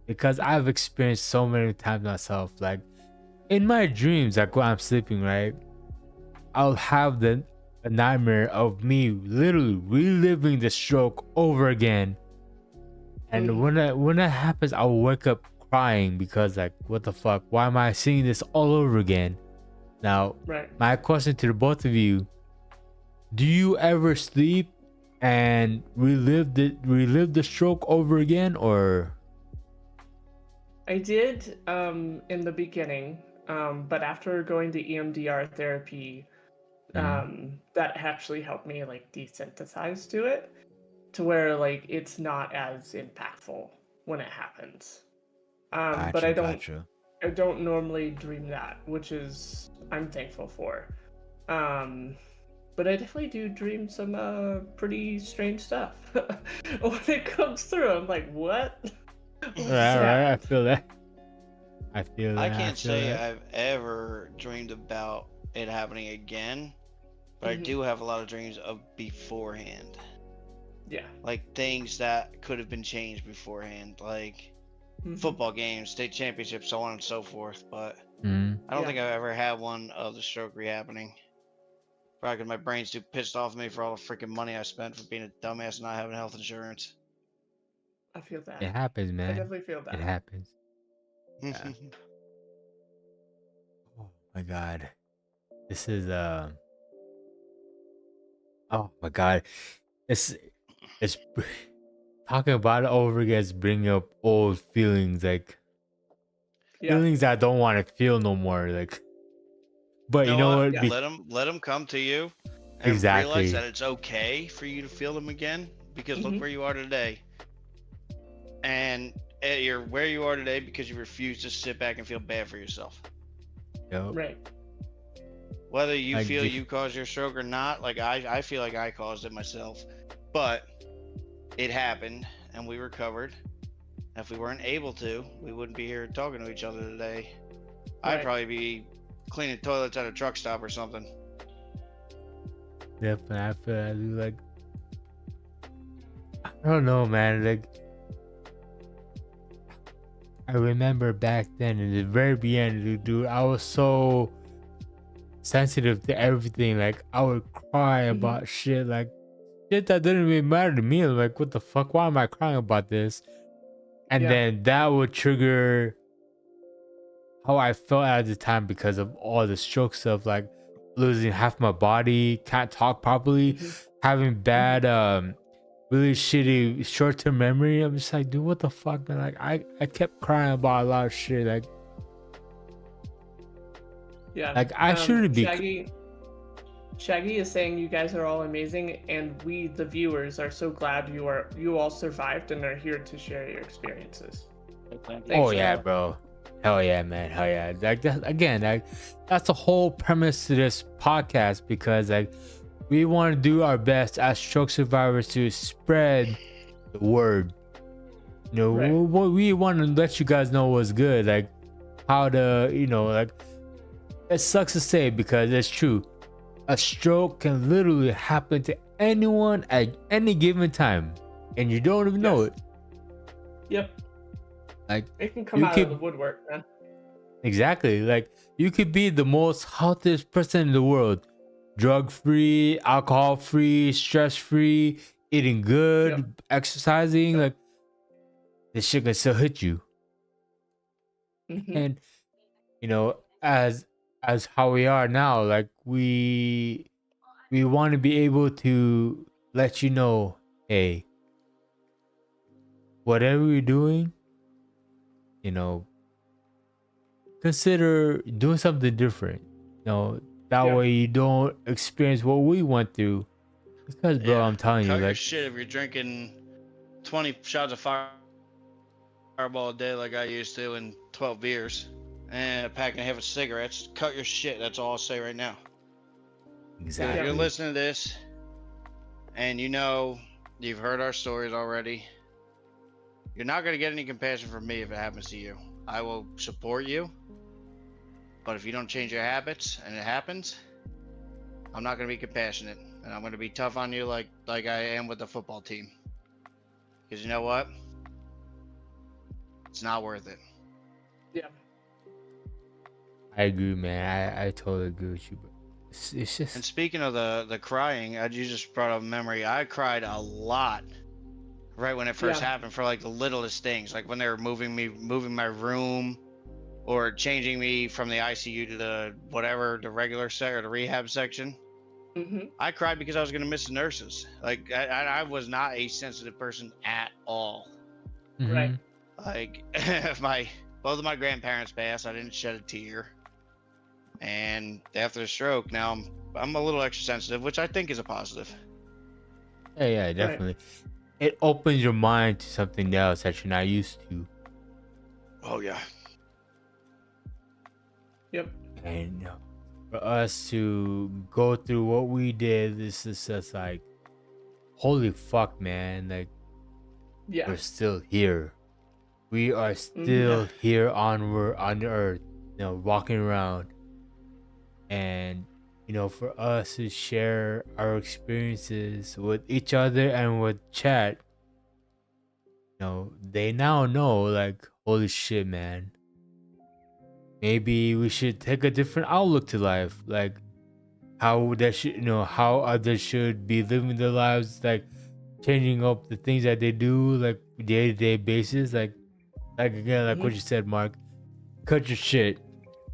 because I've experienced so many times myself. Like, in my dreams, like when I'm sleeping, right, I'll have a nightmare of me literally reliving the stroke over again. And when that happens, I'll wake up crying because, like, what the fuck? Why am I seeing this all over again? Now, my question to the both of you: do you ever sleep and relive the stroke over again, or? I did in the beginning, but after going to EMDR therapy, that actually helped me, like, desensitize to it, to where, like, it's not as impactful when it happens. But I don't normally dream that, which is, I'm thankful for. But I definitely do dream some pretty strange stuff when it comes through. I'm like, what? Right, I feel that. I can't say I've ever dreamed about it happening again, but I do have a lot of dreams of beforehand. Yeah. Like, things that could have been changed beforehand. Like, football games, state championships, so on and so forth. But Mhm. I don't Yeah. think I've ever had one of the stroke re-happening. Probably because my brain's too pissed off at me for all the freaking money I spent for being a dumbass and not having health insurance. I feel that. It happens, I man. definitely feel that. It happens. Oh my god. This is oh my god. It's talking about it over again is bringing up old feelings, like Yeah. feelings I don't want to feel no more. Like, but you know what? Yeah. Let them come to you and Exactly. realize that it's okay for you to feel them again, because look Mhm. where you are today. And you're where you are today because you refuse to sit back and feel bad for yourself. Yo, Right. Whether you Like feel the- you caused your stroke or not, like I feel like I caused it myself, but it happened and we recovered. And if we weren't able to, we wouldn't be here talking to each other today. I'd Right. probably be cleaning toilets at a truck stop or something. Definitely, I feel like I don't know, man. Like, I remember back then in the very beginning, dude, I was so sensitive to everything. Like, I would cry about shit, like shit that didn't even matter to me. Like, what the fuck? Why am I crying about this? And Yeah. then that would trigger how I felt at the time because of all the stroke stuff, like losing half my body, can't talk properly, having bad really shitty short-term memory. I'm just like, dude, what the fuck, man? Like, I kept crying about a lot of shit. Like, Yeah. Like, I shouldn't be- Shaggy is saying you guys are all amazing, and we, the viewers, are so glad you all survived and are here to share your experiences. Thanks, oh yeah, y'all. bro. Hell yeah, man. Hell yeah. Like, that, again, like, that's the whole premise to this podcast, because like we want to do our best as stroke survivors to spread the word. You know, Right. we want to let you guys know what's good, like how to, you know, like, it sucks to say because it's true. A stroke can literally happen to anyone at any given time, and you don't even know Yes. it. Yep. Like, It can come You out could- of the woodwork, man. exactly. Like, you could be the most healthiest person in the world, drug free, alcohol free, stress free, eating good, Yep. exercising. Yep. Like, this shit can still hit you. Mhm. And you know, as how we are now, like, we want to be able to let you know, hey, whatever you're doing, you know, consider doing something different. You know, that Yeah. way you don't experience what we went through. Because, bro, Yeah, I'm telling you, Cut your like, shit if you're drinking 20 shots of Fireball a day like I used to, and 12 beers and a pack and a half of cigarettes. Cut your shit. That's all I'll say right now. If exactly. you're listening to this and you know you've heard our stories already, you're not going to get any compassion from me if it happens to you. I will support you, but if you don't change your habits and it happens, I'm not going to be compassionate, and I'm going to be tough on you like I am with the football team. Because you know what? It's not worth it. Yeah. I agree, man. I totally agree with you, but it's And just, speaking of the crying, you just brought up a memory. I cried a lot right when it first Yeah. happened for like the littlest things, like when they were moving my room, or changing me from the ICU to the regular or the rehab section. Mhm. I cried because I was gonna miss the nurses. Like I was not a sensitive person at all. Right. Mhm. Like both of my grandparents passed, I didn't shed a tear. And after the stroke, now I'm a little extra sensitive, which I think is a positive. Yeah, definitely. It opens your mind to something else that you're not used to. Oh yeah. Yep. And for us to go through what we did, this is just like, holy fuck, man. Like, Yeah. we're still here. We are still here on the earth, you know, walking around. And, you know, for us to share our experiences with each other and with chat, you know, they now know, like, holy shit, man. Maybe we should take a different outlook to life, like how that should, how others should be living their lives, like changing up the things that they do, like day-to-day basis, like again, like what you said, Mark. Cut your shit.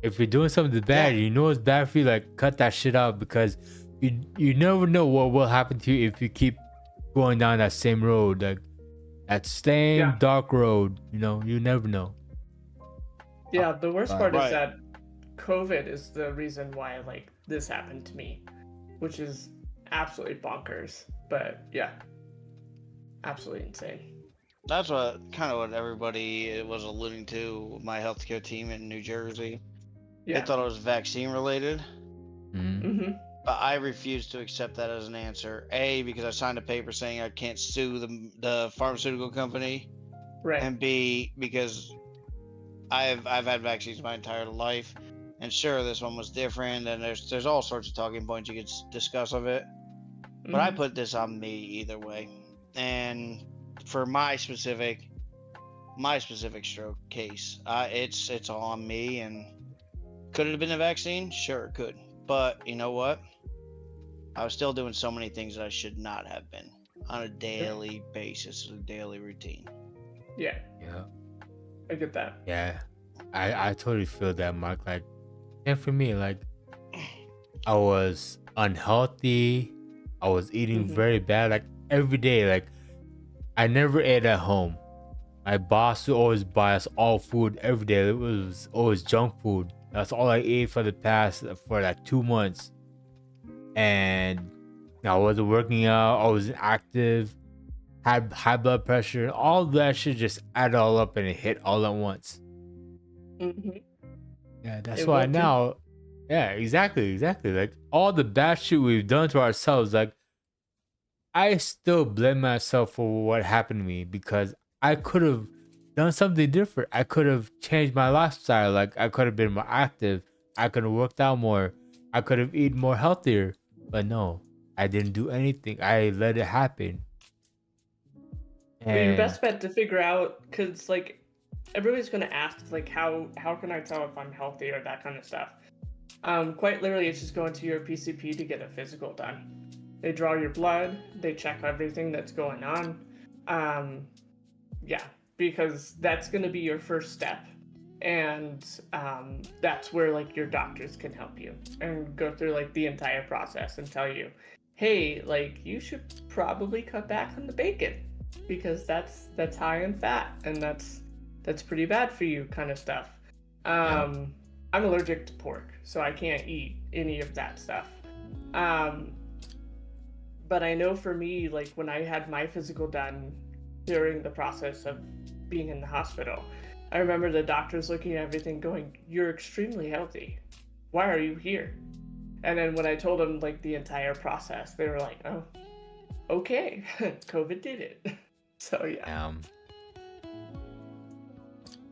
If you're doing something bad, you know it's bad for you, like cut that shit out, because you never know what will happen to you if you keep going down that same road, like that same dark road. You never know. Yeah, the worst part Right. is that COVID is the reason why like this happened to me, which is absolutely bonkers. But yeah, absolutely insane. That's what everybody was alluding to. My healthcare team in New Jersey, Yeah. they thought it was vaccine related, Mm-hmm. but I refused to accept that as an answer. A, because I signed a paper saying I can't sue the pharmaceutical company, Right. and B, because I've had vaccines my entire life, and sure, this one was different, and there's all sorts of talking points you could discuss of it. But I put this on me either way, and for my specific stroke case, it's all on me. And could it have been a vaccine? Sure, it could. But you know what? I was still doing so many things that I should not have been on a daily basis, a daily routine. Yeah, Yeah. I get that. Yeah, I totally feel that, Mark. Like, and for me, like, I was unhealthy. I was eating very bad, like every day. Like, I never ate at home. My boss would always buy us all food every day. It was always junk food. That's all I ate for like 2 months. And I wasn't working out. I wasn't active. Had high blood pressure. All that shit just added all up and it hit all at once. Mm-hmm. Yeah, that's It why will too. now. Yeah, exactly. Like all the bad shit we've done to ourselves, like I still blame myself for what happened to me, because I could have done something different. I could have changed my lifestyle. Like I could have been more active. I could have worked out more. I could have eaten more healthier. But no, I didn't do anything. I let it happen. But your And best bet to figure out, because like everybody's gonna ask, like how can I tell if I'm healthy or that kind of stuff. Quite literally, it's just going to your PCP to get a physical done. They draw your blood, they check everything that's going on. Yeah, because that's gonna be your first step, and that's where like your doctors can help you and go through like the entire process and tell you, hey, like you should probably cut back on the bacon, because that's high in fat and that's pretty bad for you, kind of stuff. I'm allergic to pork, so I can't eat any of that stuff. But I know for me, like when I had my physical done during the process of being in the hospital, I remember the doctors looking at everything going, you're extremely healthy. Why are you here? And then when I told them like the entire process, they were like, oh, okay, COVID did it. So yeah,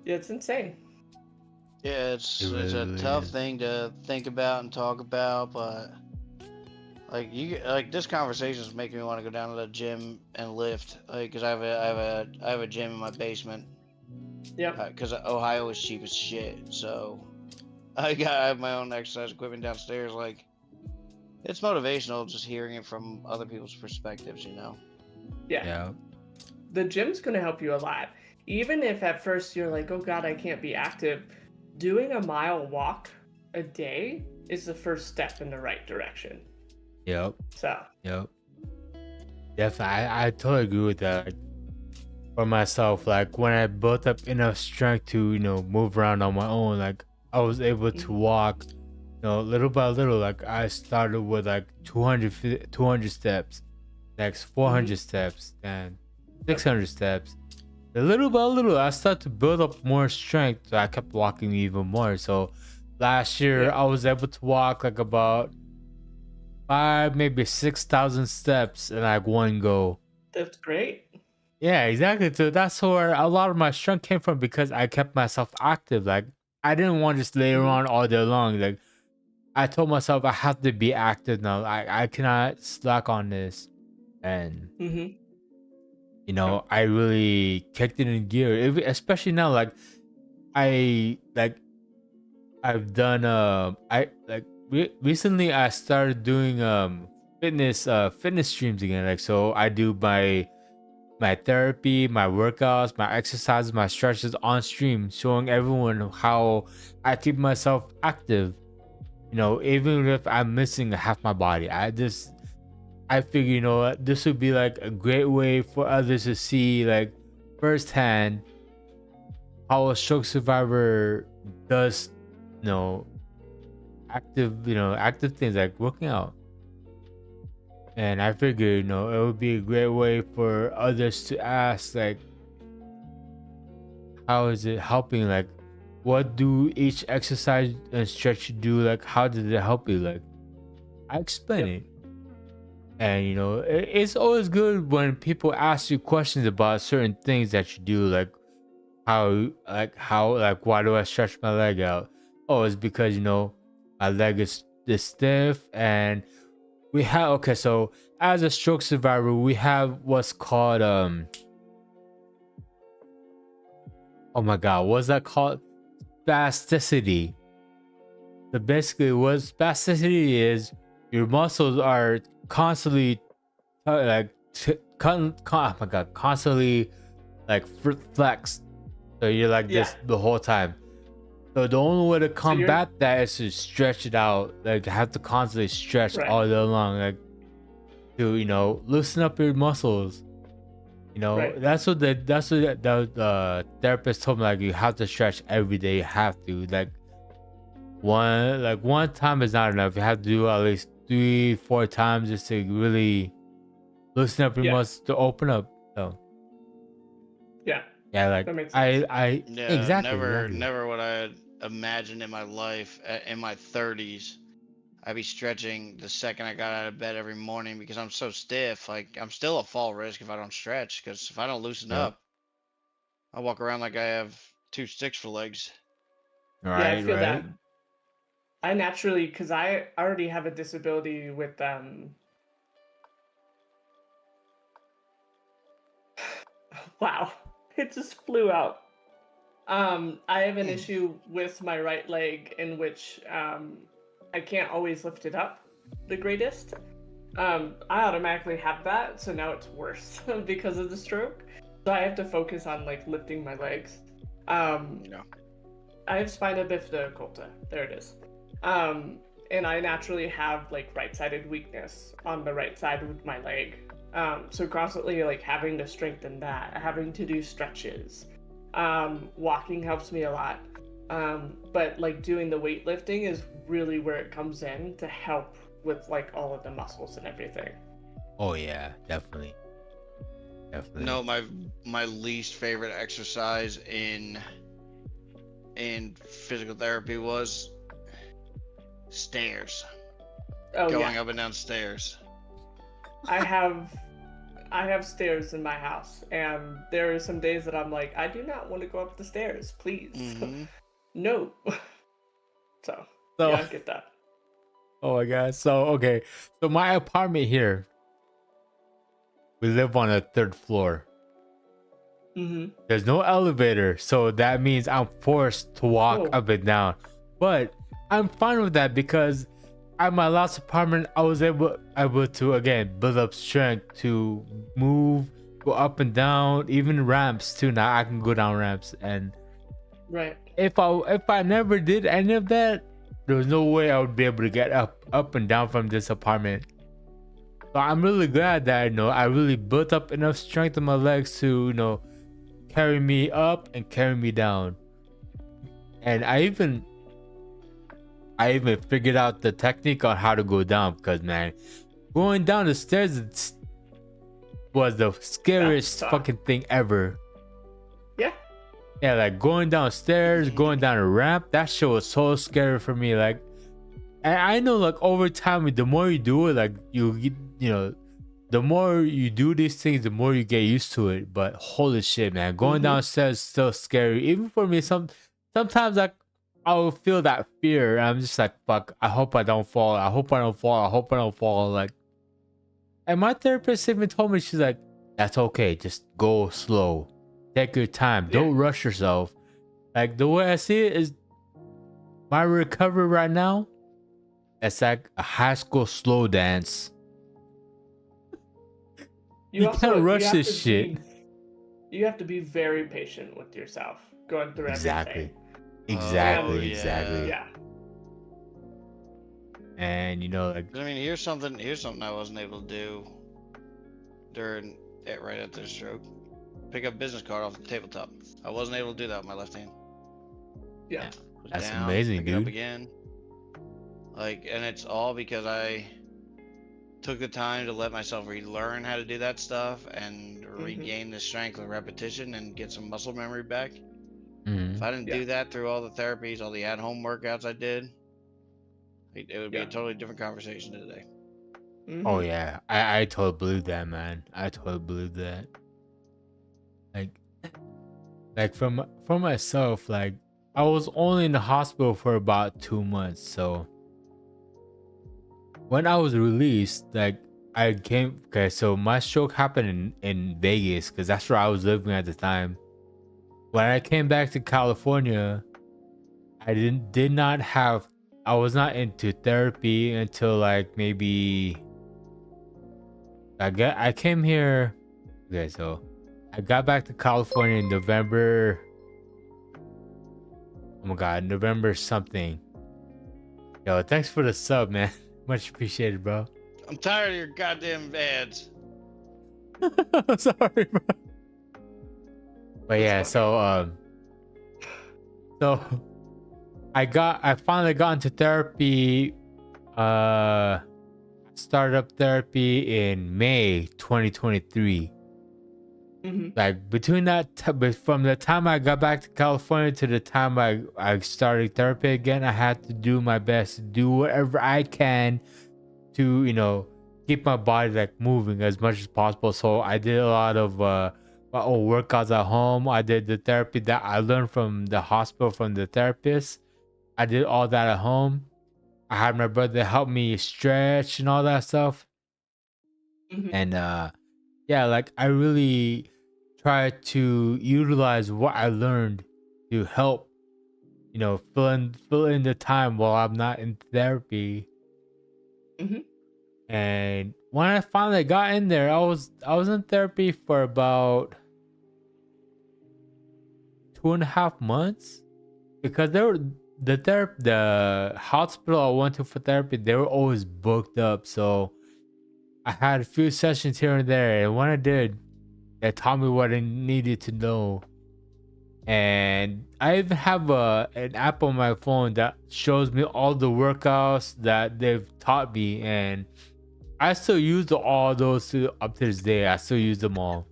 it's insane. Yeah, it's It a really tough is. thing to think about and talk about, but like this conversation is making me want to go down to the gym and lift, like, cause I have a gym in my basement. Yep. Because Ohio is cheap as shit, so I have my own exercise equipment downstairs. Like, it's motivational just hearing it from other people's perspectives, you know. Yeah. The gym's going to help you a lot. Even if at first you're like, oh God, I can't be active, doing a mile walk a day is the first step in the right direction. Yep. So, Definitely. I totally agree with that. Like, for myself, like when I built up enough strength to, move around on my own, like I was able to walk, little by little. Like I started with like 200 steps, next 400 steps, then 600 steps. And little by little, I started to build up more strength. So I kept walking even more. So last year, I was able to walk like about 5, maybe 6,000 steps in like one go. that's great. Yeah, exactly. So that's where a lot of my strength came from, because I kept myself active. Like I didn't want to just lay around all day long. Like I told myself I have to be active now. I cannot slack on this. And you know, I really kicked it in gear. Especially now, like I like I've done recently I started doing fitness streams again. Like, so I do my therapy, my workouts, my exercises, my stretches on stream, showing everyone how I keep myself active. You know, even if I'm missing half my body, I figure, you know, this would be like a great way for others to see like firsthand how a stroke survivor does, you know, active things like working out. And I figured, you know, it would be a great way for others to ask, like, how is it helping? Like, what do each exercise and stretch do? Like, how did it help you? Like, I explain it. And, you know, it's always good when people ask you questions about certain things that you do, like, why do I stretch my leg out? Oh, it's because, you know, my leg is stiff. And we have, okay, so as a stroke survivor, we have what's called oh my god, what's that called? Spasticity. So basically what spasticity is, your muscles are constantly constantly like flexed. So you're like this the whole time. So the only way to combat that is to stretch it out. Like, have to constantly stretch all day long, like, to, you know, loosen up your muscles. You know, that's what the therapist told me. Like, you have to stretch every day. You have to, like one time is not enough. You have to do at least 3-4 times just to really loosen up your muscles to open up. So yeah, like exactly. Never would I imagine in my life, in my 30s, I'd be stretching the second I got out of bed every morning, because I'm so stiff. Like, I'm still a fall risk if I don't stretch, because if I don't loosen up, I walk around like I have 2 sticks for legs. I feel that. I naturally, because I already have a disability with wow. It just flew out. I have an issue with my right leg in which I can't always lift it up the greatest. I automatically have that, so now it's worse because of the stroke. So I have to focus on like lifting my legs. I have spina bifida occulta. There it is. And I naturally have like right-sided weakness on the right side with my leg. So constantly like having to strengthen that, having to do stretches. Walking helps me a lot. But like doing the weightlifting is really where it comes in to help with like all of the muscles and everything. Oh yeah, definitely. No, my least favorite exercise in physical therapy was stairs. Going up and down stairs. I have stairs in my house, and there are some days that I'm like, I do not want to go up the stairs, please. No. So yeah, I get that. Oh my god. So my apartment here, we live on a 3rd floor. There's no elevator, so that means I'm forced to walk up and down. But I'm fine with that, because at my last apartment, I was able to again build up strength to move, go up and down, even ramps too. Now I can go down ramps, and if I never did any of that, there was no way I would be able to get up and down from this apartment. So I'm really glad that, you know, I really built up enough strength in my legs to, you know, carry me up and carry me down. And I even figured out the technique on how to go down, because man, going down the stairs was the scariest fucking thing ever. Yeah, like going downstairs, going down a ramp, that shit was so scary for me. Like, and I know, like, over time, the more you do it, like, you know, the more you do these things, the more you get used to it. But holy shit, man, going downstairs is still scary. Even for me, sometimes like I will feel that fear. I'm just like, fuck, I hope I don't fall. I hope I don't fall. I hope I don't fall. Like, and my therapist even told me, she's like, That's okay. Just go slow. Take your time. Don't rush yourself. Like the way I see it is my recovery right now, it's like a high school slow dance. You can't rush this shit. You have to be very patient with yourself going through everything. Exactly. Yeah. And like I mean, here's something I wasn't able to do during it right after the stroke. Pick up business card off the tabletop. I wasn't able to do that with my left hand. Yeah. That's Down, amazing, pick it up dude. again. Like, and it's all because I took the time to let myself relearn how to do that stuff and regain the strength with repetition and get some muscle memory back. If I didn't do that through all the therapies, all the at-home workouts I did, it would be a totally different conversation today. Oh yeah, I totally believe that, man. I totally believe that. Like from myself, like I was only in the hospital for about 2 months, so when I was released, like I came. Okay, so my stroke happened in Vegas because that's where I was living at the time. When I came back to California, I was not into therapy until like maybe I came here. Okay, so I got back to California in November. Oh my god, November something. Yo, thanks for the sub, man. Much appreciated, bro. I'm tired of your goddamn ads. I'm sorry, bro. But yeah, so I finally got into therapy. Started up therapy in May 2023. Like between from the time I got back to California to the time I started therapy again, I had to do my best to do whatever I can to keep my body like moving as much as possible. So I did a lot of my own workouts at home. I did the therapy that I learned from the hospital from the therapist. I did all that at home. I had my brother help me stretch and all that stuff. And yeah, like I really try to utilize what I learned to help, fill in the time while I'm not in therapy. And when I finally got in there, I was in therapy for about 2.5 months because the hospital I went to for therapy, they were always booked up. So I had a few sessions here and there, and when I did, they taught me what I needed to know. And I even have an app on my phone that shows me all the workouts that they've taught me, and I still use all those up to this day. I still use them all.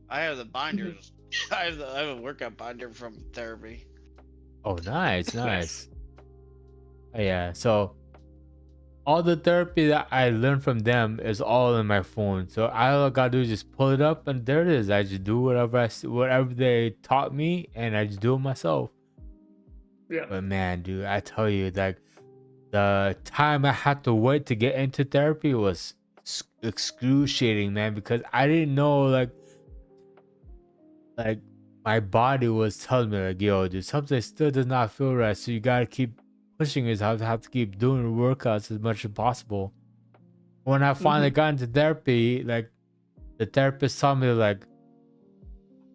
I have the binders. I have a workout binder from therapy. Oh, nice. Oh, yeah, so all the therapy that I learned from them is all in my phone. So all I gotta do is just pull it up, and there it is. I just do whatever they taught me, and I just do it myself. Yeah. But man, dude, I tell you, like the time I had to wait to get into therapy was excruciating, man, because I didn't know like my body was telling me like, yo, dude, something still does not feel right. So you gotta keep pushing yourself, have to keep doing the workouts as much as possible. When I finally got into therapy, like the therapist told me like,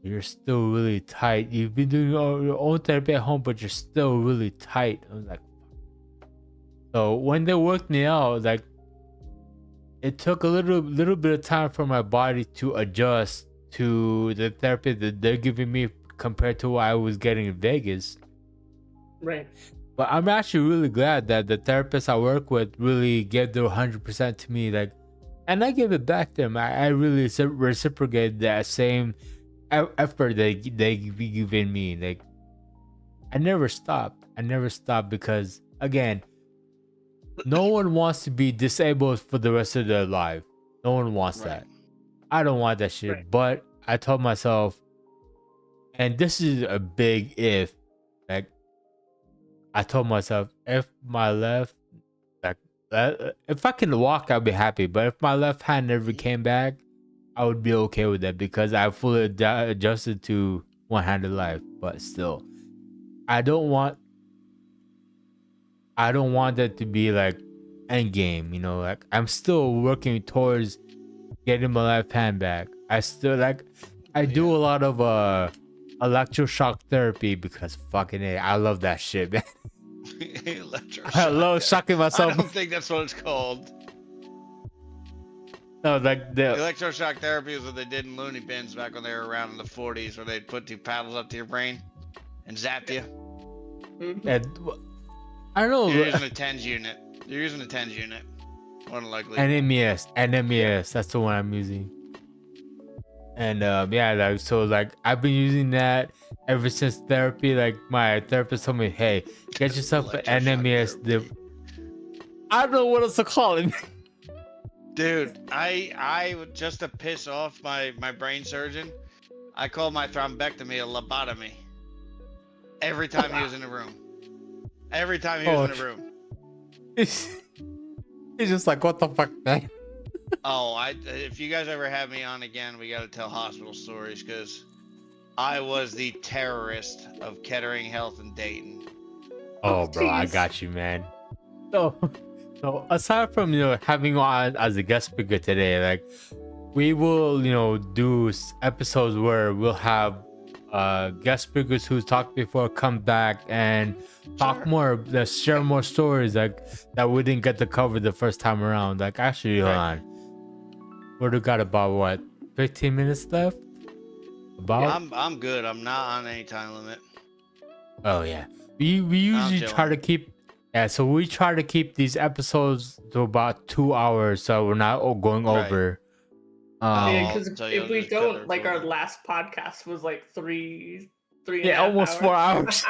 you're still really tight. You've been doing your own therapy at home, but you're still really tight. I was like, so when they worked me out, like it took a little bit of time for my body to adjust to the therapy that they're giving me compared to what I was getting in Vegas. Right. But I'm actually really glad that the therapists I work with really gave their 100% to me, like, and I gave it back to them. I really reciprocated that same effort they given me. Like, I never stopped because, again, no one wants to be disabled for the rest of their life. No one wants that. I don't want that shit. Right. But I told myself, and this is a big if, like, I told myself, if my left, like, if I can walk, I'll be happy. But if my left hand never came back, I would be okay with that because I fully adjusted to one-handed life. But still, I don't want that to be like end game. You know, like I'm still working towards getting my left hand back. I still like I do a lot of electroshock therapy because fucking A, I love that shit, man. I love shocking myself. I don't think that's what it's called. No, like the Electroshock therapy is what they did in Looney Bins back when they were around in the 40s, where they'd put 2 paddles up to your brain and zap you. and, I don't know. You're using a TENS unit. You're using a TENS unit. More than likely. NMES, that's the one I'm using. And yeah, like so, like I've been using that ever since therapy. Like my therapist told me, "Hey, get yourself an NMES." I don't know what else to call it. Dude, I just to piss off my brain surgeon, I call my thrombectomy a lobotomy. Every time he was in the room. Every time he was in the room. He's just like, what the fuck, man? Oh, if you guys ever have me on again, we got to tell hospital stories because I was the terrorist of Kettering Health in Dayton. Oh, bro, I got you, man. So aside from having you on as a guest speaker today, like we will do episodes where we'll have guest speakers who talked before come back and talk more, share more stories like that we didn't get to cover the first time around. Like actually, hold on, we got about what 15 minutes left. About I'm good. I'm not on any time limit. Oh yeah, we usually try to keep. Yeah, so we try to keep these episodes to about 2 hours, so we're not going over. Yeah, because if we don't, like our last podcast was like three. Yeah, almost 4 hours.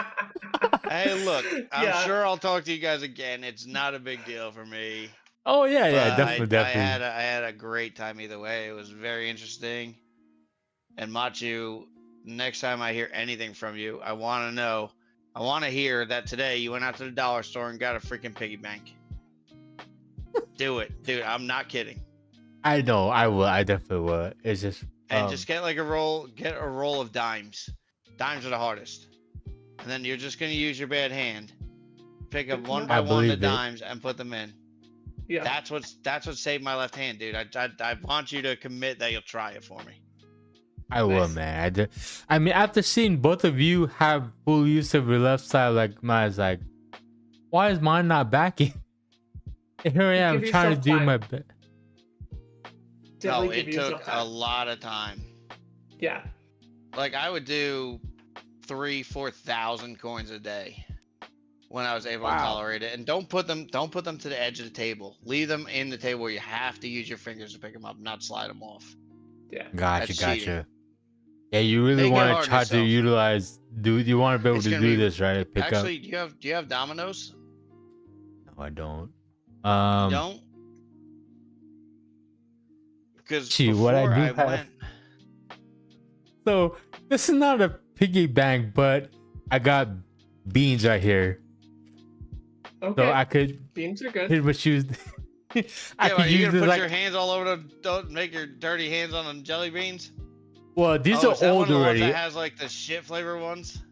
Hey, look, I'm sure I'll talk to you guys again. It's not a big deal for me. Oh yeah, definitely. I had a great time either way. It was very interesting. And Machu, next time I hear anything from you, I want to know. I want to hear that today you went out to the dollar store and got a freaking piggy bank. Do it, dude. I'm not kidding. I know. I will. I definitely will. It's just just get like a roll. Get a roll of dimes. Dimes are the hardest. And then you're just gonna use your bad hand. Pick up one by one the dimes and put them in. Yeah. That's what saved my left hand, dude. I want you to commit that you'll try it for me. I will, man. I mean, after seeing both of you have full use of your left side, like mine's like, why is mine not backing? Here I am trying to do my best. No, it took a lot of time. Yeah. Like I would do 3,000-4,000 coins a day when I was able to tolerate it. And don't put them to the edge of the table. Leave them in the table where you have to use your fingers to pick them up, not slide them off. Yeah. Gotcha. Yeah, you really want to try to utilize. You want to be able to do this, right? Actually, do you have dominoes? No, I don't. You don't? Because what I do have. So this is not a piggy bank, but I got beans right here. Okay. So I could. Beans are good. Pretty much use. I could use this. Put your hands all over don't make your dirty hands on the jelly beans. Well, these are old already. That has like the shit flavor ones.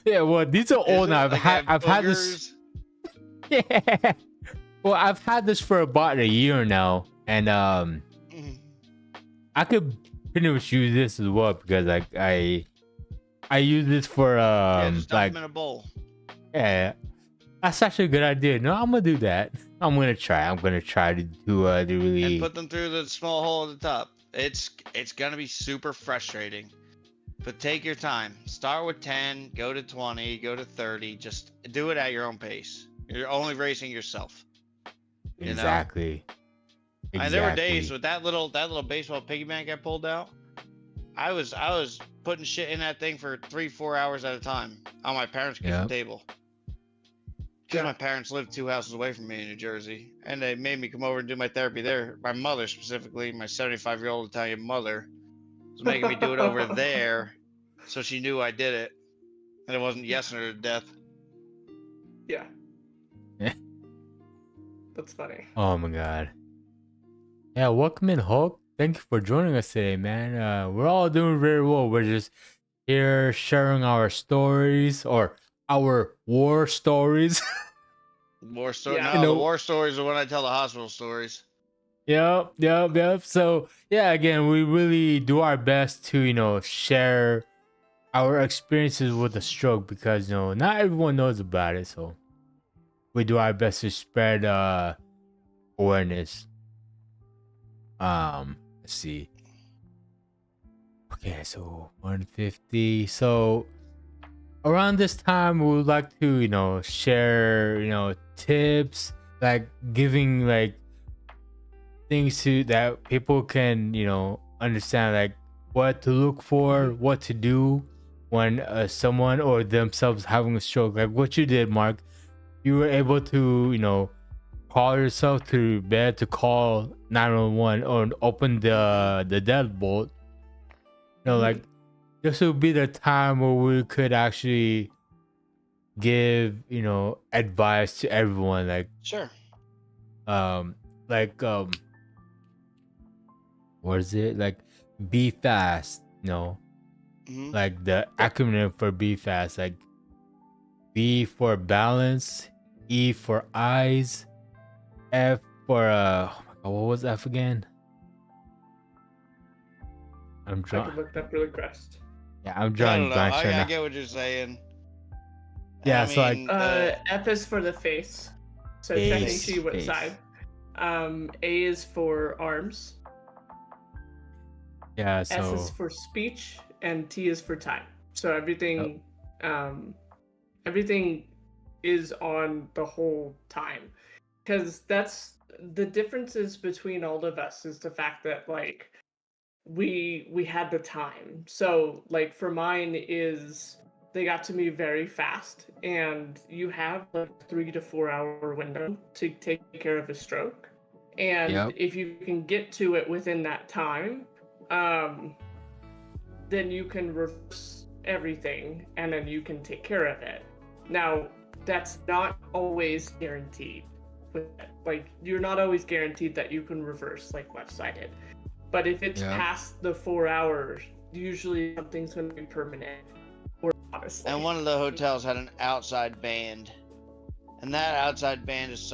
Yeah, well, these are old now. I've had this. Yeah. Well, I've had this for about a year now, and I could pretty much use this as well because like I use this for just dump them in a bowl. Yeah, that's actually a good idea. No, I'm gonna do that. I'm gonna try to do really and put them through the small hole at the top. It's gonna be super frustrating, but take your time. Start with 10, go to 20, go to 30. Just do it at your own pace. You're only racing yourself. Exactly. And there were days with that little baseball piggy bank I pulled out. I was putting shit in that thing for 3-4 hours at a time on my parents' kitchen table. Because my parents lived 2 houses away from me in New Jersey, and they made me come over and do my therapy there. My mother specifically, my 75-year-old Italian mother, was making me do it over there, so she knew I did it, and it wasn't yesing her to death. Yeah. That's funny. Oh my god. Yeah, welcome in, Hulk. thank you for joining us today, man. We're all doing very well. We're just here sharing our stories or our war stories. War story. Yeah. No, You know- the war stories are when I tell the hospital stories. Yep. So yeah, again, we really do our best to, share our experiences with the stroke because not everyone knows about it. So we do our best to spread awareness. Let's see. Okay, so 150. So around this time, we would like to, share, tips, like giving like things to that people can, understand, like what to look for, what to do when someone or themselves having a stroke. Like what you did, Mark, you were able to, call yourself to bed to call 911 or open the deadbolt. Like this would be the time where we could actually give, advice to everyone. Like, Sure. what is it? Like, be fast, Mhm. like the acronym for be fast, like B for balance, E for eyes, F for oh my god, what was F again? I'm I drawing. could look it up really fast. Yeah, I'm I drawing don't know. blanks right I now. get what you're saying. Yeah, so, like- F is for the face. So Face, checking what face. side. A is for arms. Yeah, S so is for speech, and T is for time. So everything, everything is on the whole time, because that's the differences between all of us is the fact that like we had the time. So like for mine is they got to me very fast, and you have like 3 to 4 hour window to take care of a stroke, and Yep. if you can get to it within that time, then you can reverse everything and then you can take care of it. Now, that's not always guaranteed. Like, you're not always guaranteed that you can reverse like left-sided. But if it's Yeah. past the 4 hours, usually something's going to be permanent. Or honestly. And one of the hotels had an outside band. And that outside band is